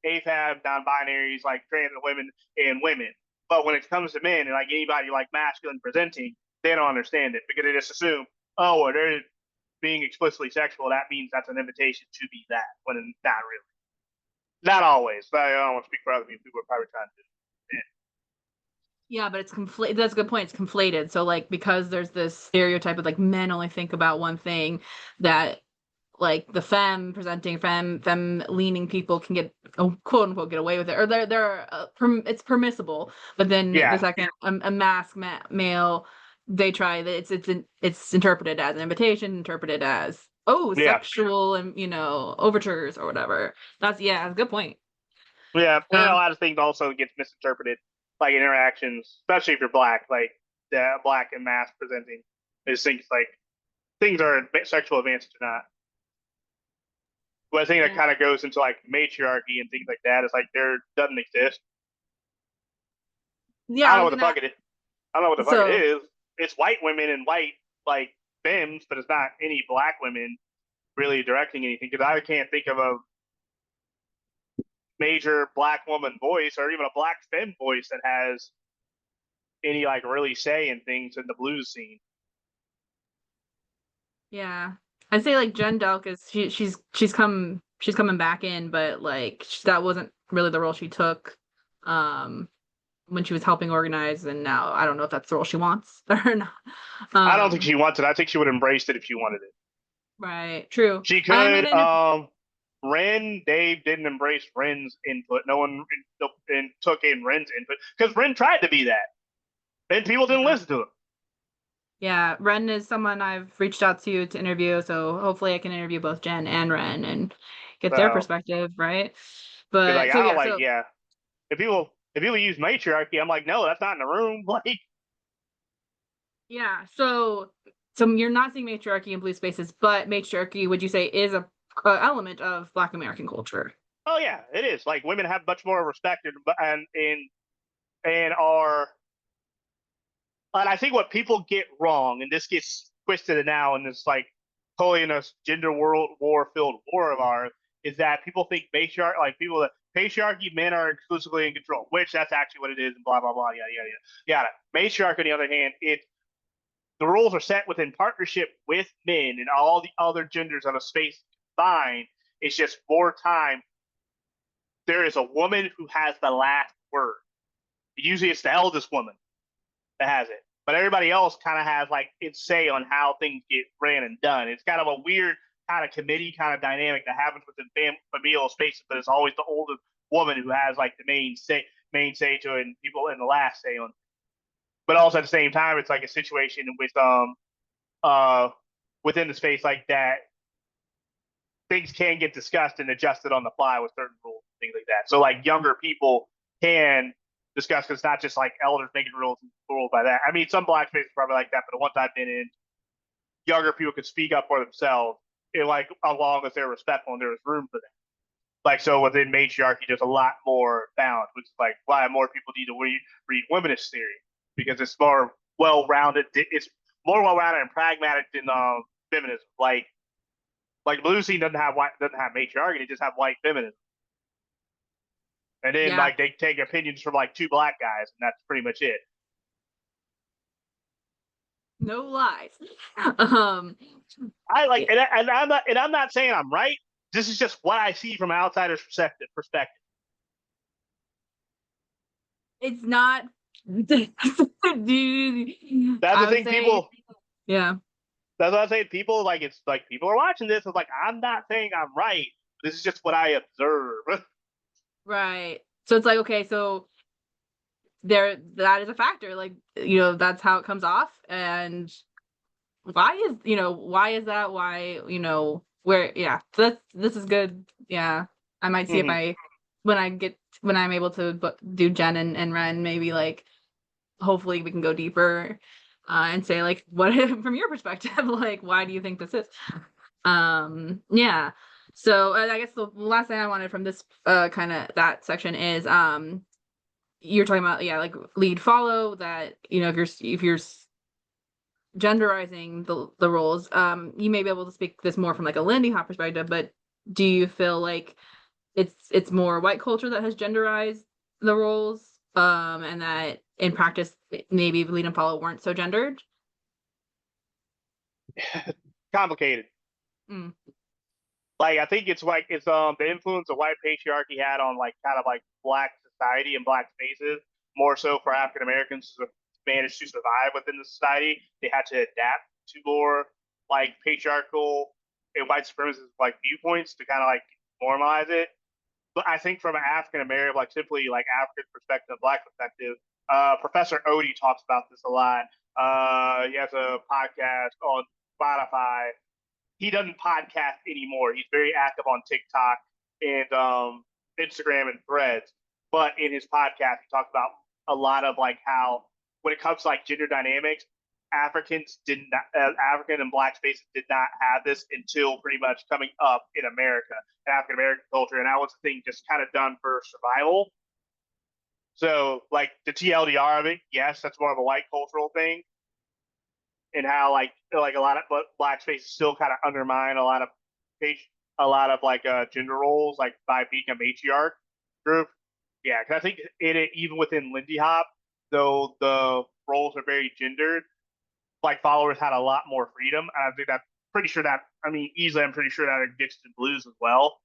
AFAB non-binaries like trans women and women. But when it comes to men and like anybody like masculine presenting, they don't understand it because they just assume, oh, well, they're being explicitly sexual. That means that's an invitation to be that, when not really. Not always. I don't want to speak for other people. People are probably trying to do it. Yeah, but it's conflated. That's a good point. It's conflated. So like because there's this stereotype of like men only think about one thing, that like the femme leaning people can get, quote unquote, get away with it, or it's permissible. But then the Yeah, second a mask male, they try that it's interpreted as an invitation, interpreted as, oh, yeah, sexual, and overtures or whatever. That's a good point. yeah. And a Um, lot of things also gets misinterpreted, like interactions, especially if you're black, like the black and mass presenting. Is things like things are sexual advances or not. But I think that yeah, kind of goes into like matriarchy and things like that. It's like there doesn't exist. I yeah. don't I know was what the gonna. fuck it is. I don't know what the fuck it So is. It's white women and white like femmes, but it's not any black women really directing anything. Because I can't think of a major black woman voice or even a black femme voice that has any like really say in things in the blues scene. yeah, I'd say like Jen Delk is she's coming back in, but like that wasn't really the role she took. Um, when she was helping organize, and now I don't know if that's the role she wants or not. I don't think Um, she wants it. I think she would have embraced it if she wanted it. right, true. She I met could. in Ren, Dave didn't embrace Ren's input. No one took in Ren's input because Ren tried to be that, and people didn't yeah, listen to him. yeah. Ren is someone I've reached out to interview, so hopefully I can interview both Jen and Ren and get their So, perspective, right? because like But so I don't yeah, like, so yeah, if people use matriarchy, I'm like, no, that's not in the room. Like, yeah, so you're not seeing matriarchy in blue spaces, but matriarchy, would you say, is a element of Black American culture? oh yeah, it is. Like women have much more respect and are. And I think what people get wrong, and this gets twisted now in this like totally in this gender world war filled war of ours, is that people think matriarchy, like people that patriarchy, men are exclusively in control, which that's actually what it is, and blah blah blah, yada yada yada. Matriarchy, on the other hand, the rules are set within partnership with men and all the other genders of a space combined. It's just more time. There is a woman who has the last word. Usually, it's the eldest woman that has it. But everybody else kind of has like its say on how things get ran and done. It's kind of a weird kind of committee kind of dynamic that happens within familial spaces, but it's always the oldest woman who has like the main say to it, and people in the last say on. But also at the same time, it's like a situation in which uh within the space like that, things can get discussed and adjusted on the fly with certain rules and things like that. So like younger people can discuss because it's not just like elders making rules and rules by that. I mean, some black spaces probably like that, but the ones I've been in, younger people could speak up for themselves, like as long as they're respectful and there's room for that. Like so within matriarchy, there's a lot more balance, which is like why more people need to read womanist theory because it's more well-rounded. It's more well-rounded and pragmatic than feminism. Like blue scene doesn't have matriarchy; they just have white feminism. And then Yeah, like they take opinions from like two black guys, and that's pretty much it. no lies. Um, I like, yeah, and I'm not saying I'm right. This is just what I see from an outsider's perspective. it's not. Dude, That's the I would thing. say, People. yeah, That's what I say. People like it's like people are watching this. It's like I'm not saying I'm right. This is just what I observe. right. So it's like, okay, so that is a factor. Like, that's how it comes off. And why is that? Why, where, yeah. So this is good. Yeah. I might see if Mhm. when I'm able to do Jen and Ren, maybe like, hopefully we can go deeper, and say like, what, from your perspective, like, why do you think this is? Yeah. So I guess the last thing I wanted from this, kind of that section is, you're talking about, yeah, like lead follow, that if you're genderizing the roles, you may be able to speak this more from like a Lindy Hop perspective, but do you feel like it's more white culture that has genderized the roles, and that in practice maybe lead and follow weren't so gendered? Complicated. Mm, Like I think it's like it's the influence of white patriarchy had on like kind of like black society and black spaces more so for African Americans to manage to survive within the society. They had to adapt to more like patriarchal and white supremacist like viewpoints to kind of like normalize it. But I think from an African American, like simply like African perspective, Black perspective, Professor Odie talks about this a lot. He has a podcast on Spotify. He doesn't podcast anymore. He's very active on TikTok and Instagram and Threads. But in his podcast, he talks about a lot of like how when it comes to like gender dynamics, African and Black spaces did not have this until pretty much coming up in America, African American culture, and that was the thing just kind of done for survival. So like the TLDR of it, yes, that's more of a white cultural thing, and how like a lot of Black spaces still kind of undermine a lot of like gender roles, like by being a matriarch group. Yeah, because I think even within Lindy Hop, though the roles are very gendered, like followers had a lot more freedom. And I think that pretty sure that I mean easily I'm pretty sure that in Dixon Blues as well.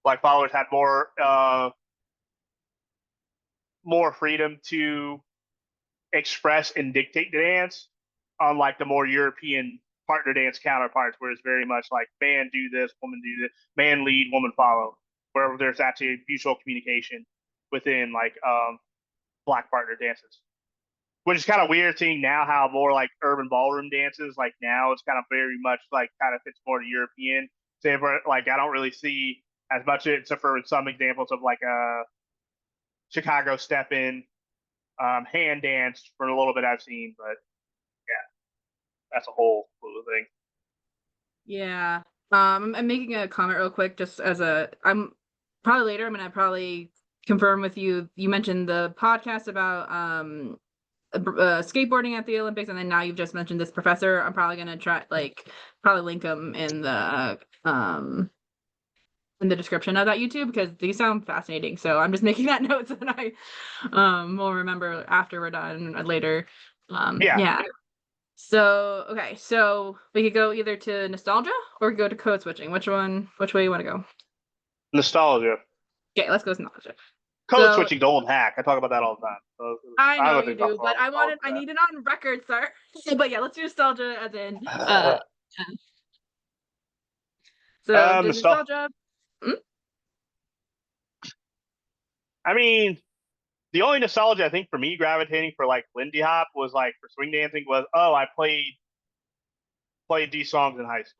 Like followers had more freedom to express and dictate the dance, unlike the more European partner dance counterparts, where it's very much like man do this, woman do this, man lead, woman follow, where there's actually mutual communication within like Black partner dances. Which is kind of weird seeing now how more like urban ballroom dances, like now it's kind of very much like kind of fits more to European. Same for like I don't really see as much except for some examples of like Chicago step in, hand dance for a little bit I've seen, but yeah, that's a whole little thing. Yeah. I'm making a comment real quick, just as I'm probably later. I'm gonna probably confirm with you. You mentioned the podcast about skateboarding at the Olympics, and then now you've just mentioned this professor. I'm probably gonna try probably link them in the description of that YouTube because these sound fascinating. So I'm just making that note so that I will remember after we're done later. Yeah, Yeah. So okay, so we could go either to nostalgia or go to code switching. Which way you want to go? nostalgia. Okay, let's go with nostalgia. Code So switching, the old hack. I talk about that all the time. I I know would you think about do, but I that. need it on record, sir. But yeah, let's do nostalgia as in yeah. So the nostalgia. nostalgia. Mm, I mean, the only nostalgia I think for me gravitating for like Lindy Hop was like for swing dancing was I played these songs in high school.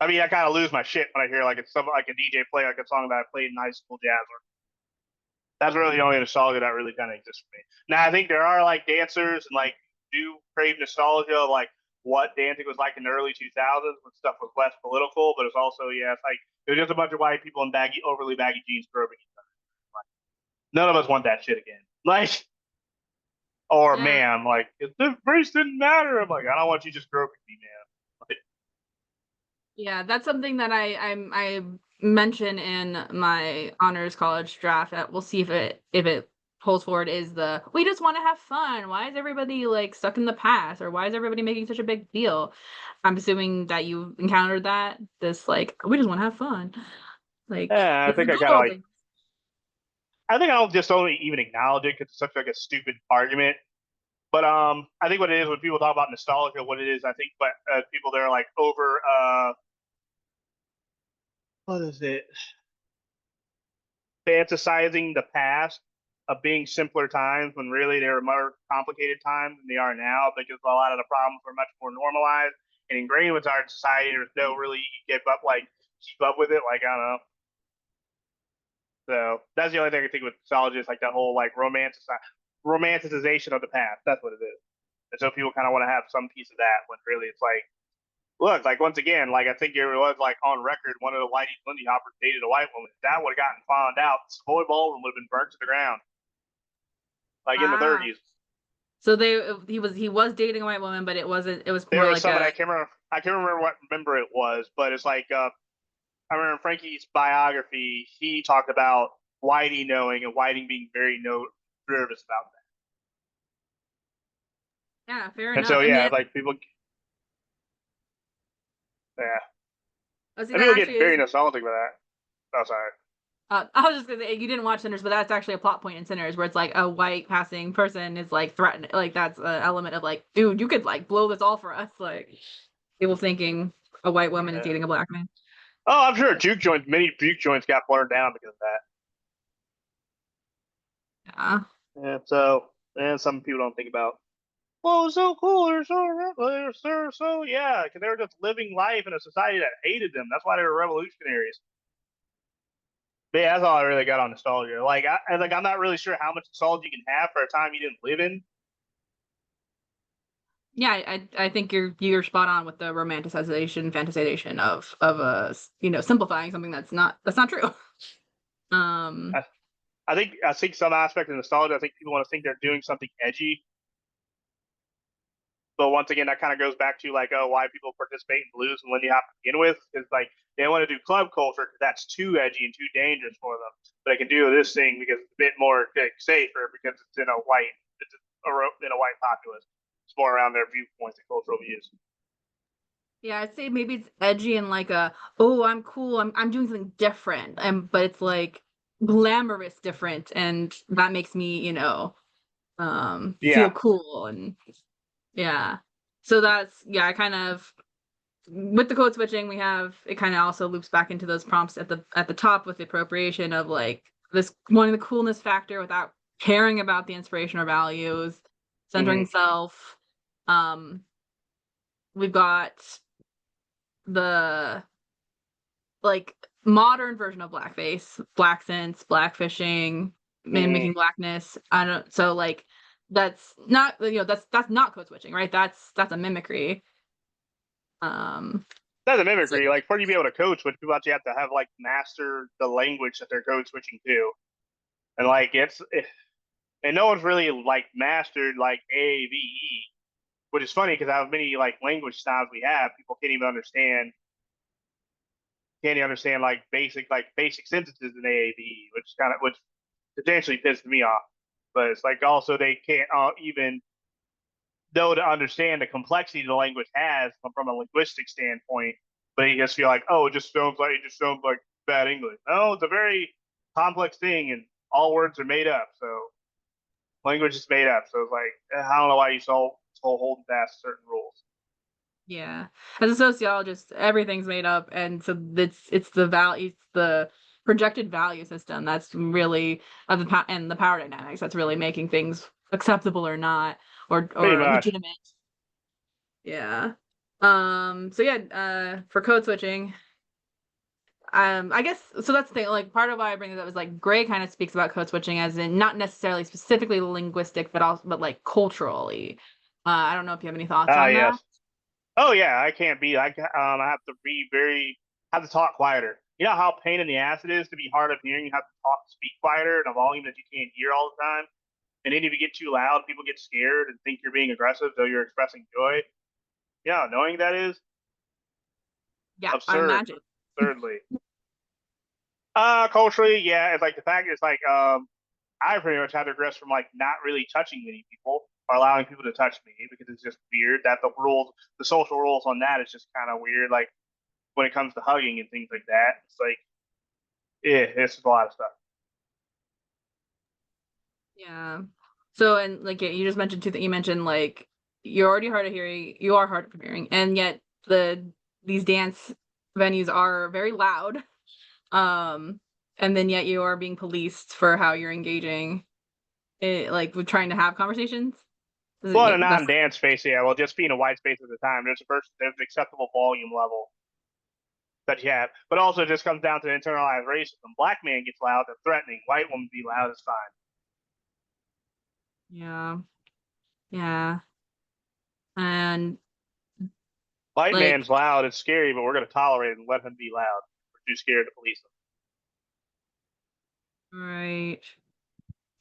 I mean, I kind of lose my shit when I hear like it's some like a DJ play like a song that I played in high school jazz. That's really the only nostalgia that really kind of exists for me. Now I think there are like dancers and like do crave nostalgia of like what dancing was like in the early 2000s when stuff was less political, but it's also it's like it was just a bunch of white people in overly baggy jeans groping each other. Like, none of us want that shit again. Like, or yeah. man, like if the race didn't matter, I'm like I don't want you just groping me, man. Like, Yeah, that's something that I mention in my honors college draft. That we'll see if it pulls forward. Is the we just want to have fun? Why is everybody like stuck in the past, or why is everybody making such a big deal? I'm assuming that you encountered that. This like we just want to have fun. Like yeah, I it's the think I good kind of old like days. I think I'll just only even acknowledge it because it's such like a stupid argument. But I think what it is when people talk about nostalgia, what it is, I think, but people they're like over what is it? Fantasizing the past of being simpler times when really they were more complicated times than they are now because a lot of the problems were much more normalized and ingrained with our society. There's no really keep up with it. Like I don't know. So that's the only thing I think with nostalgia is like that whole like romanticization of the past. That's what it is. And so people kind of want to have some piece of that when really it's like, look, like once again, like I think it was like on record, one of the white Lindy Hoppers dated a white woman. If that would have gotten found out, the Savoy Ballroom would have been burnt to the ground, like in the Ah, 30s. so he was dating a white woman, but it wasn't. It was There more was like someone a I can't remember. I can't remember what member it was, but it's like I remember in Frankie's biography, he talked about Whitey knowing and Whitey being very nervous about that. yeah, fair And enough. so I mean, yeah, like people, yeah, I see and that people actually get very is. nostalgic for that. Oh, sorry. I was just gonna say you didn't watch Sinners, but that's actually a plot point in Sinners where it's like a white passing person is like threatened, like that's an element of like, dude, you could like blow this all for us, like people thinking. a white woman is Yeah. dating a black man. Oh, I'm sure many juke joints got burned down because of that. Yeah. And so, and some people don't think about, well, it's so cool, they're so yeah, because they were just living life in a society that hated them. That's why they were revolutionaries. But yeah, that's all I really got on nostalgia. I'm not really sure how much nostalgia you can have for a time you didn't live in. Yeah, I think you're spot on with the romanticization, fantasization of simplifying something that's not true. Um, I, I think some aspect of nostalgia, I think people want to think they're doing something edgy. But once again, that kind of goes back to like, oh, why people participate in blues and Lindy Hop to begin with, is like they want to do club culture because that's too edgy and too dangerous for them. But they can do this thing because it's a bit more safer because it's in a white populace. It's more around their viewpoints and cultural views. yeah, I'd say maybe it's edgy and like oh, I'm cool, I'm doing something different, but it's like glamorous different, and that makes me, feel Yeah. cool and yeah. So that's yeah, I kind of with the code switching, we have it kind of also loops back into those prompts at the top with the appropriation of like this wanting the coolness factor without caring about the inspiration or values, centering Mm-hmm. self. Um, we've got the like modern version of blackface, black scents, blackfishing, Mm-hmm. mimicking blackness. I don't so like that's not that's not code switching, right? That's a mimicry. Um, That's a it's like mimicry. Like for you to be able to code switch, people actually have to have like master the language that they're code switching to, and and no one's really like mastered like AAVE, which is funny because how many like language styles we have, people can't even understand like basic sentences in AAVE, which potentially pissed me off. But it's like also they can't even though to understand the complexity the language has from a linguistic standpoint, but you just feel like, oh, it just sounds like bad English. No, it's a very complex thing, and all words are made up. So language is made up. So it's like I don't know why you so hold fast certain rules. yeah. As a sociologist, everything's made up, and so it's the projected value system that's really and the power dynamics that's really making things acceptable or not, Pretty or much. legitimate. Yeah. So yeah, for code switching, I guess so that's the thing. Like part of why I bring it up is like Gray kind of speaks about code switching as in not necessarily specifically linguistic, but like culturally. I don't know if you have any thoughts Ah, on that. yes. Oh yeah, I can't be. I have to be have to talk quieter. You know how pain in the ass it is to be hard of hearing. You have to speak quieter in a volume that you can't hear all the time. And then if you get too loud, people get scared and think you're being aggressive, though you're expressing joy. You know how annoying that is. Yeah, I Absurd. imagine. Absurdly. Culturally, yeah, it's like the fact is like I pretty much had to regress from like not really touching many people or allowing people to touch me because it's just weird that the social rules on that is just kind of weird. Like when it comes to hugging and things like that, it's like, yeah, it's just a lot of stuff. Yeah. So and like yeah, you just mentioned too that you mentioned like you're already hard of hearing, you are hard of hearing, and yet these dance venues are very loud. Um, and then yet you are being policed for how you're engaging like with trying to have conversations. Well, in Yeah, a that's non-dance space, yeah, well, just being a white space at the time, there's an acceptable volume level that you have, but also it just comes down to internalized racism. Black man gets loud, they're threatening. White woman be loud is fine. yeah. Yeah. And White like man's loud, it's scary, but we're gonna tolerate it and let him be loud. We're too scared to police him. right.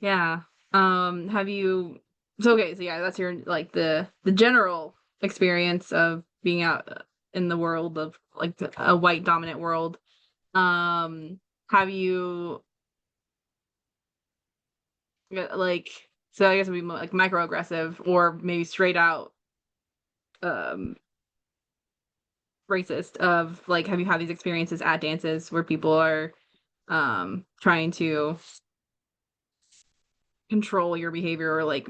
Yeah. Have you so okay, so yeah, that's your like the general experience of being out in the world of like a white dominant world. Have you like so I guess it would be like microaggressive or maybe straight out um racist of like have you had these experiences at dances where people are trying to control your behavior or like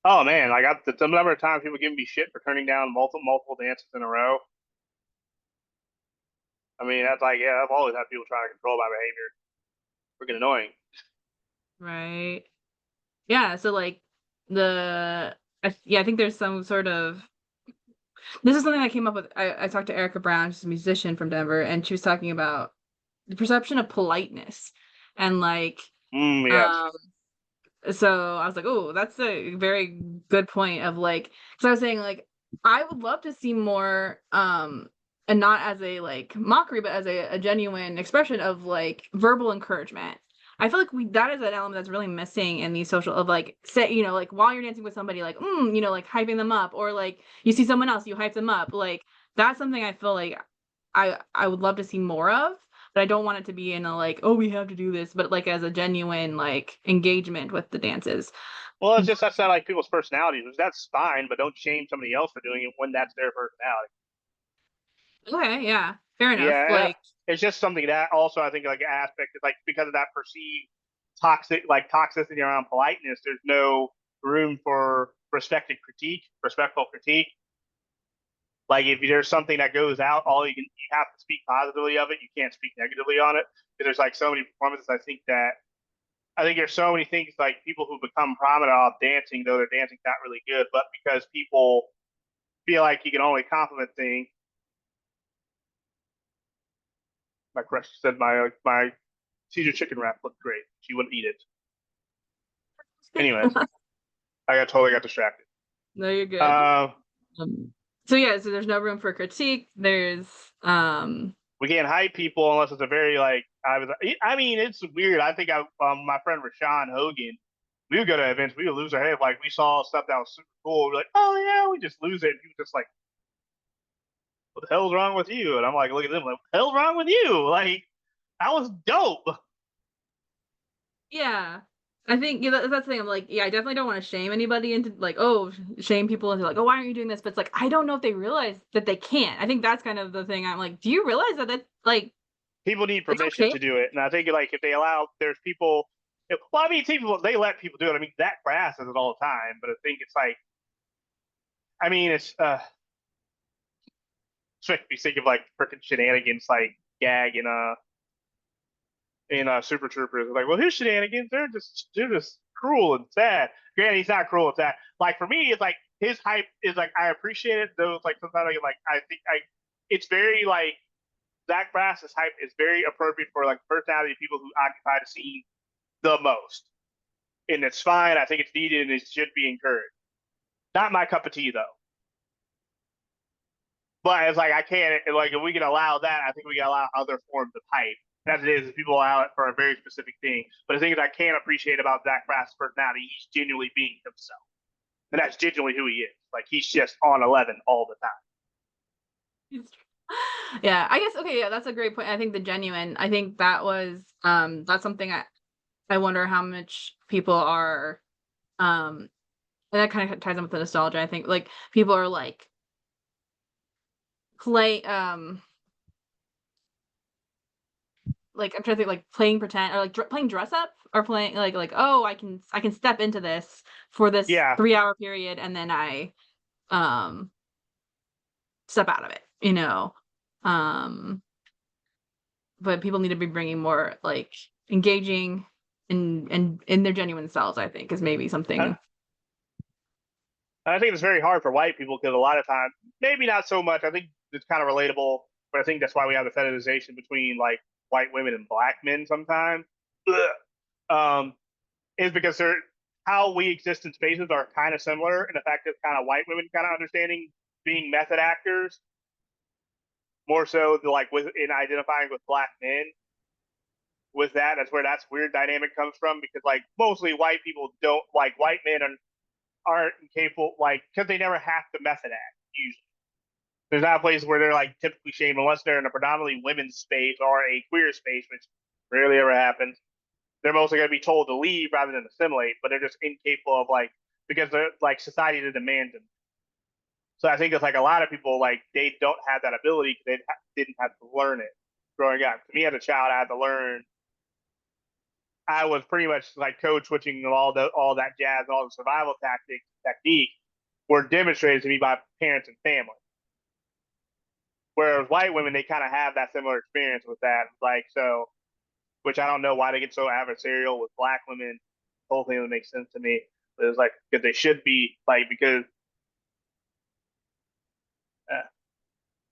Oh man, like the number of times people give me shit for turning down multiple dances in a row. I mean, that's like, yeah, I've always had people trying to control my behavior. Freaking annoying. Right. Yeah, so like the yeah, I think there's some sort of this is something I came up with. I talked to Erica Brown, she's a musician from Denver, and she was talking about the perception of politeness and like Yes. um so I was like, oh, that's a very good point of like, because I was saying like, I would love to see more, and not as a like mockery, but as a genuine expression of like verbal encouragement. I feel like we that is an element that's really missing in these social of like say like while you're dancing with somebody like like hyping them up or like you see someone else you hype them up like that's something I feel like I would love to see more of, but I don't want it to be in a like, oh, we have to do this, but like as a genuine like engagement with the dances. Well, it's just that's not like people's personalities. Which that's fine, but don't shame somebody else for doing it when that's their personality. Okay, yeah, fair enough. Yeah, Like, it's just something that also I think like aspect is like because of that perceived toxicity around politeness. There's no room for respectful critique. Like if there's something that goes out, you have to speak positively of it. You can't speak negatively on it. There's like so many performances. I think there's so many things like people who become prominent off dancing, though their dancing's not really good, but because people feel like you can only compliment things. My crush said my Caesar chicken wrap looked great. She wouldn't eat it. Anyways, totally got distracted. no, you're good. Uh, Um, so yeah, so there's no room for critique. There's we can't hype people unless it's a very like I mean it's weird. I think my friend Rashawn Hogan, we would go to events, we would lose our head. Like we saw stuff that was super cool. We're like, oh yeah, we just lose it. And he was just like, what the hell's wrong with you? And I'm like, look at them, like, what the hell's wrong with you? Like that was dope. yeah. I think yeah, that's the thing. I'm like, yeah, I definitely don't want to shame anybody into like, oh, shame people into like, oh, why aren't you doing this? But it's like, I don't know if they realize that they can't. I think that's kind of the thing. I'm like, do you realize that like People need it's permission okay? to do it, and I think like if they allow, there's people. Well, I mean, people they let people do it. I mean, Zach Brass does it all the time, but I think it's like, I mean, it's make me think of like freaking shenanigans, like gag in Super Troopers. Like, well, his shenanigans, they're just cruel and sad. Granted, he's not cruel and sad. Like for me, it's like his hype is like I appreciate it. Though it's like sometimes I think it's very like Zach Brass's hype is very appropriate for like personality people who occupy the scene the most. And it's fine. I think it's needed and it should be encouraged. Not my cup of tea though. But it's like I can't like if we can allow that, I think we can allow other forms of hype. As it is, people allow it for a very specific thing. But the thing is, I can't appreciate about Zach Braff's personality, he's genuinely being himself, and that's genuinely who he is. Like he's just on 11 all the time. Yeah, I guess okay, yeah, that's a great point. I think the genuine, I think that was that's something I wonder how much people are and that kind of ties in with the nostalgia. I think like people are like play like I'm trying to think like playing pretend or like playing dress up or playing like oh I can step into this for this Yeah, 3 hour period and then I um step out of it. Um but people need to be bringing more like engaging and in their genuine selves, I think is maybe I, something. I think it's very hard for white people because a lot of times, maybe not so much. I think it's kind of relatable, but I think that's why we have the fetishization between like white women and black men sometimes. Um, is because they're how we exist in spaces are kind of similar in the fact that kind of white women kind of understanding being method actors more so than like with in identifying with black men. With that's where that's weird dynamic comes from because like mostly white people don't like white men aren't capable like because they never have to method act usually. There's not places where they're like typically shamed unless they're in a predominantly women's space or a queer space, which rarely ever happens. They're mostly going to be told to leave rather than assimilate, but they're just incapable of like because they're like society to demand them. So I think it's like a lot of people like they don't have that ability because they didn't have to learn it growing up. To me as a child, I had to learn. I was pretty much like code switching all that jazz, all the survival technique were demonstrated to me by parents and family. Whereas white women, they kind of have that similar experience with that, like so, which I don't know why they get so adversarial with black women. The whole thing doesn't make sense to me. But it's like because they should be like because uh,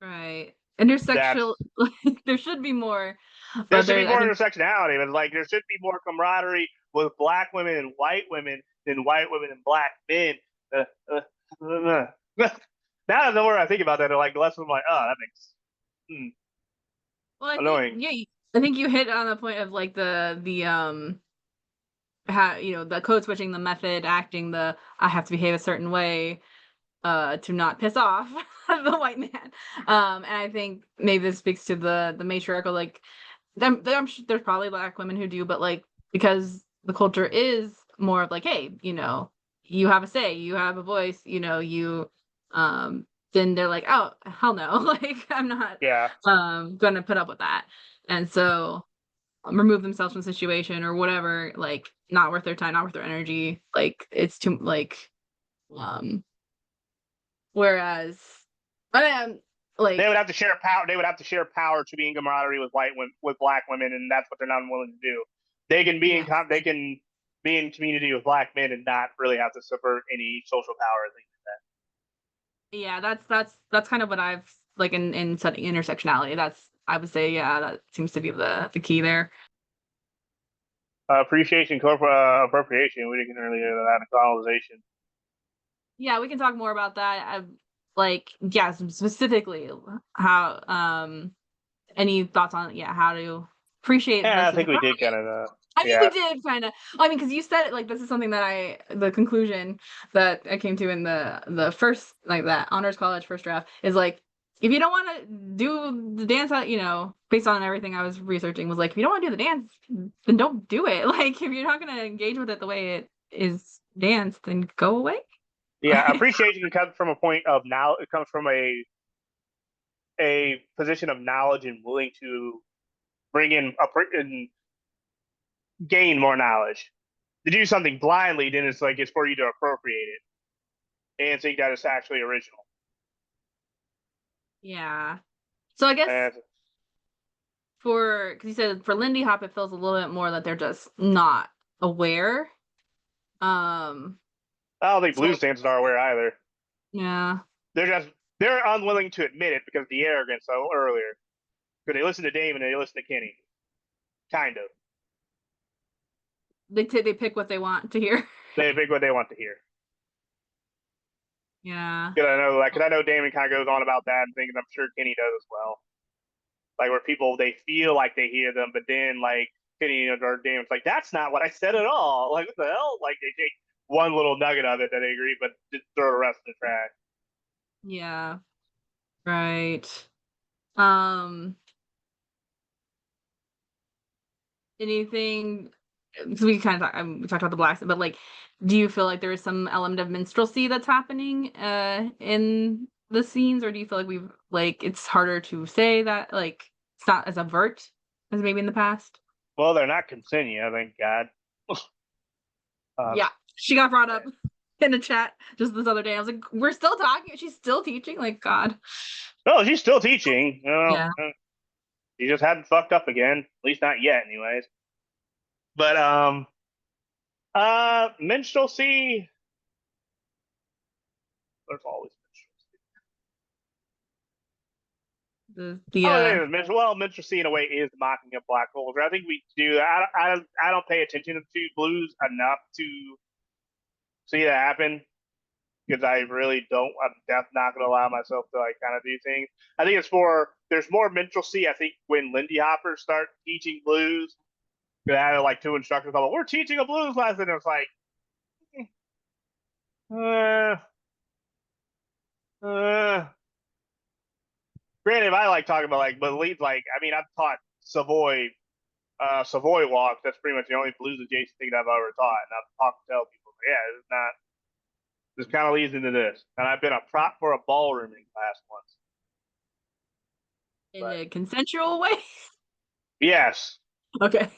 Right. that's Intersexual, like, there should be more, there but should be there, I more think, intersectionality, but like there should be more camaraderie with black women and white women than white women and black men. Uh, uh, now the more I think about that, like the less I'm like, oh, that makes well, I think, annoying. yeah, I think you hit on the point of like how, the code switching, the method acting, the I have to behave a certain way, to not piss off the white man. And I think maybe this speaks to the matriarchal, like, I'm sure there's probably black women who do, but like because the culture is more of like, hey, you have a say, you have a voice, then they're like, oh hell no, like I'm not Yeah, gonna put up with that. And so remove themselves from the situation or whatever, like not worth their time, not worth their energy. Like it's too like um whereas they would like have to share power. They would have to share power to be in camaraderie with with black women, and that's what they're not willing to do. They can be yeah. they can be in community with black men and not really have to subvert any social power or things like Yeah, that's kind of what I've like in studying intersectionality. That's I would say, yeah, that seems to be the key there. that. Appreciation, appropriation. We didn't really get into that in colonization. Yeah, we can talk more about that. Like, yeah, specifically how any thoughts on, yeah, how to appreciate Yeah, I versus think we appropriate. did kind of. I mean, we Yeah, did kind of. I mean, because you said it like this is something that the conclusion that I came to in the first, like, that honors college first draft is like, if you don't want to do the dance, based on everything I was researching, was like, if you don't want to do the dance, then don't do it. Like, if you're not going to engage with it the way it is danced, then go away. yeah. Appreciation comes from a point of now. It comes from a position of knowledge and willing to bring in and gain more knowledge. To do something blindly, then it's like it's for you to appropriate it and think that it's actually original. Yeah. So I guess And because you said for Lindy Hop, it feels a little bit more that they're just not aware. Um. I don't think So blues dancers are aware either. yeah. They're just they're unwilling to admit it because of the arrogance so earlier. Because they listen to Damon and they listen to Kenny, kind of. They pick what they want to hear. They pick what they want to hear. Yeah. Because I know Damon kind of goes on about that and things. I'm sure Kenny does as well. Like where people they feel like they hear them, but then like Kenny or Damon's like, that's not what I said at all. Like what the hell? Like they take one little nugget of it that they agree, but just throw the rest in the trash. Yeah. Right. Um, anything, because we kind of we talked about the blacks, but like, do you feel like there is some element of minstrelsy that's happening in the scenes, or do you feel like we've like it's harder to say that like it's not as overt as maybe in the past? Well, they're not Consenia, thank God. Um, Yeah. She got brought up in a chat just this other day. I was like, we're still talking. She's still teaching. Like, God. no, she's still teaching. Yeah. She just hadn't fucked up again. At least not yet, anyways. But minstrelsy. There's always minstrelsy. The I would say well, minstrelsy in a way is mocking of black culture. I think we do. I don't pay attention to blues enough to see that happen because I really don't. I'm not going to allow myself to like kind of do things. I think it's more. There's more minstrelsy. I think when Lindy Hoppers start teaching blues, they had like two instructors. Like, we're teaching a blues lesson. And it's like, uh, uh. Granted, I like talking about like, but leads like. I mean, I've taught Savoy walk. That's pretty much the only blues adjacent thing I've ever taught, and I've talked to tell people, yeah, it's not. This kind of leads into this, and I've been a prop for a ballrooming class once. in But a consensual way. yes, Okay.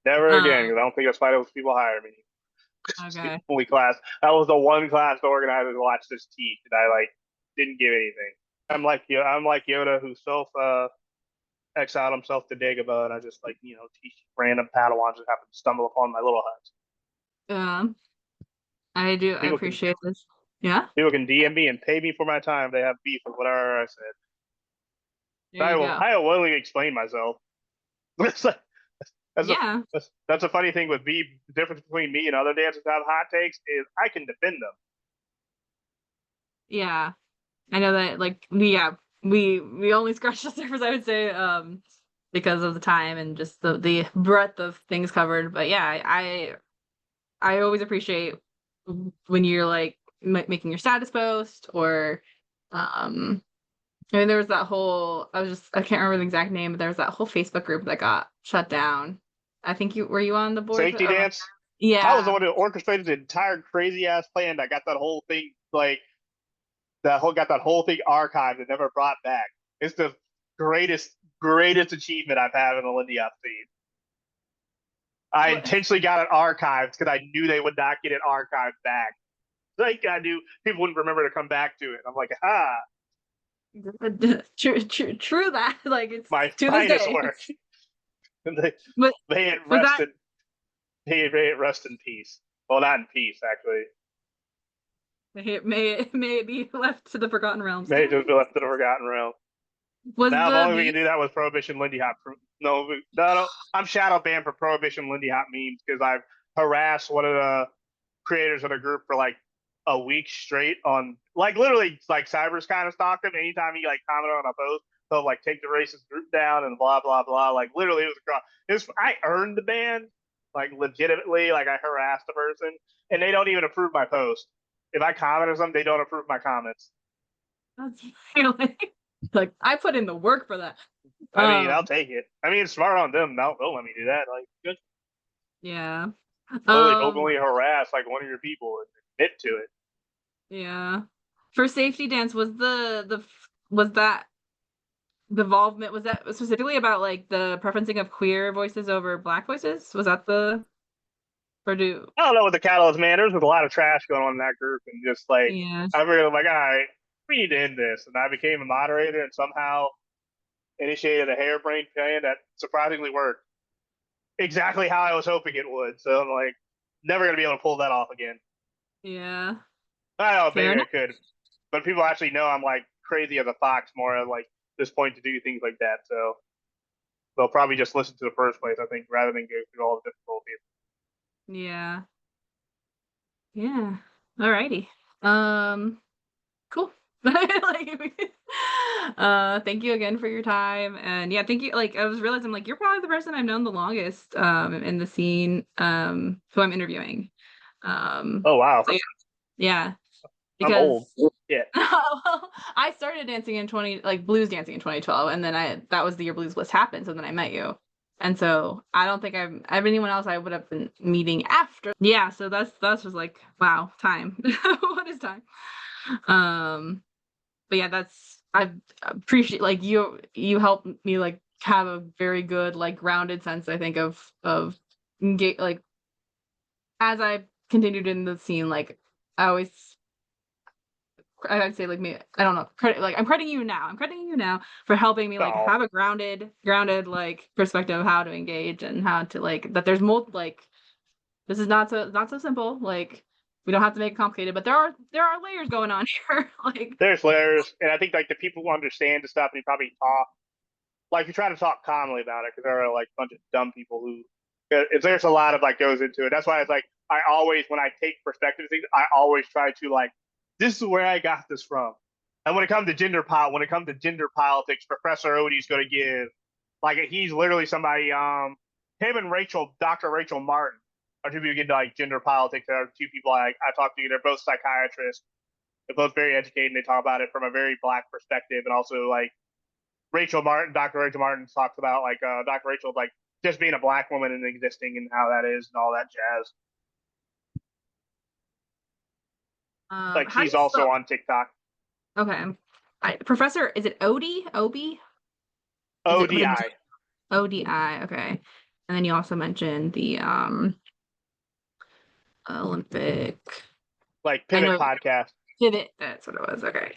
Never again, Um, because I don't think that's why those people hire me. It's the okay. only class. That was the one class the organizers watched us teach, and I like didn't give anything. I'm like Yoda who self exiled himself to Dagobah, and I just like teach random Padawans that happen to stumble upon my little hut. Um, I People can appreciate this. Yeah, people can DM me and pay me for my time. They have beef with whatever I said. there you go. I will willingly explain myself. that's a, Yeah, that's a funny thing with me. The difference between me and other dancers that have hot takes is I can defend them. yeah. I know that like we only scratched the surface, I would say, because of the time and just the breadth of things covered. But yeah, I always appreciate when you're like making your status post or I mean there was that whole I can't remember the exact name, but there was that whole Facebook group that got shut down. I think you were you on the board Safety dance. I was the yeah. one who orchestrated the entire crazy ass plan that got that whole thing like that whole got that whole thing archived and never brought back. It's the greatest achievement I've had in the Lindy Hop scene. I What intentionally got it archived because I knew they would not get it archived back. Like I knew people wouldn't remember to come back to it. I'm like, true that like it's my to this finest day. work. And they, But may it was rest that in may it rest in peace. Well, not in peace, actually. may it be left to the forgotten realms. May it just be left to the forgotten realm. Was Now, if the only we can beef? do that with Prohibition Lindy Hop. No. I'm shadow banned for Prohibition Lindy Hop memes because I've harassed one of the creators of the group for like a week straight on like literally like Cyber's kind of stalked him. Anytime he like commented on a post, they'll like take the racist group down and blah blah blah. Like literally, I earned the ban, like legitimately. Like I harassed the person, and they don't even approve my post. If I comment or something, they don't approve my comments. Like I put in the work for that. I mean, I'll Um, take it. I mean, it's smart on them. They'll let me do that. Like, just yeah. literally Um, openly harass like one of your people and admit to it. yeah. For safety dance, was that the involvement was that specifically about like the preferencing of queer voices over black voices? Was that the or do I don't know what the catalyst, man. There's a lot of trash going on in that group, and just like yeah. I really like, all right, we need to end this. And I became a moderator and somehow initiated a harebrained plan that surprisingly worked exactly how I was hoping it would. So I'm like, never gonna be able to pull that off again. Yeah. I don't know, Fair maybe I enough. could, but people actually know I'm like crazy as a fox more at like this point to do things like that. So they'll probably just listen to the first place, I think, rather than go through all the difficulties. Yeah. Yeah. Alrighty. Um, cool. Like, thank you again for your time. And yeah, thank you. Like, I was realizing, like, you're probably the person I've known the longest, in the scene, who I'm interviewing. Oh wow, So yeah, I'm because old. Yeah. well, I started dancing in 20, like blues dancing in 2012, and then that was the year Blues Bliss happened. So then I met you. And so I don't think I've anyone else I would have been meeting after. Yeah, so that's just like wow, time. What is time? Um, but yeah, that's I appreciate like you helped me like have a very good like grounded sense I think of like as I continued in the scene like I always I'd say like me I don't know credit like I'm crediting you now for helping me like Oh, have a grounded like perspective of how to engage and how to like that there's more like this is not so simple like we don't have to make it complicated but there are layers going on here like there's layers, and I think like the people who understand the stuff and you probably talk like you try to talk calmly about it because there are like a bunch of dumb people who there's a lot of like goes into it. That's why it's like I always when I take perspective things, I always try to like this is where I got this from. And when it comes to gender politics, Professor Odie's going to give like he's literally somebody. Him and Dr. Rachel Martin are two people who get into like gender politics. There are two people I talk to. They're both psychiatrists. They're both very educated. And they talk about it from a very black perspective, and also like Dr. Rachel Martin talks about like Dr. Rachel like just being a black woman and existing and how that is and all that jazz. Like how do she's you also spell on TikTok. okay. Professor, is it Odie? Obi? Is it what ODI. ODI? Okay. And then you also mentioned the Olympic. Like I Pivot know podcast. pivot. That's what it was. Okay.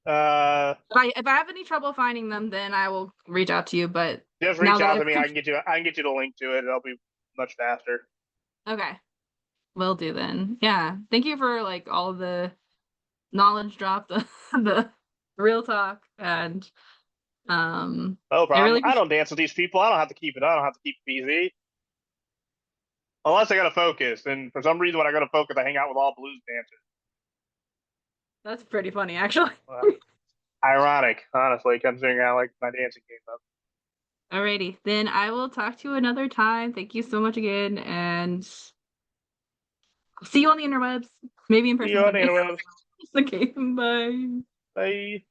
Uh, If I have any trouble finding them, then I will reach out to you. But just now reach that out to me. I can get you the link to it. It'll be much faster. okay, will do then. Yeah. Thank you for like all the knowledge drop, the real talk, and No I really problem. I appreciate. don't dance with these people. I don't have to keep it. I don't have to keep it PZ unless I gotta focus. And for some reason, when I gotta focus, I hang out with all blues dancers. That's pretty funny, actually. Uh, Ironic, honestly, considering I like my dancing game up. Alrighty, then I will talk to you another time. Thank you so much again, and see you on the interwebs, maybe in See person you on the someday. interwebs. Okay, bye. Bye.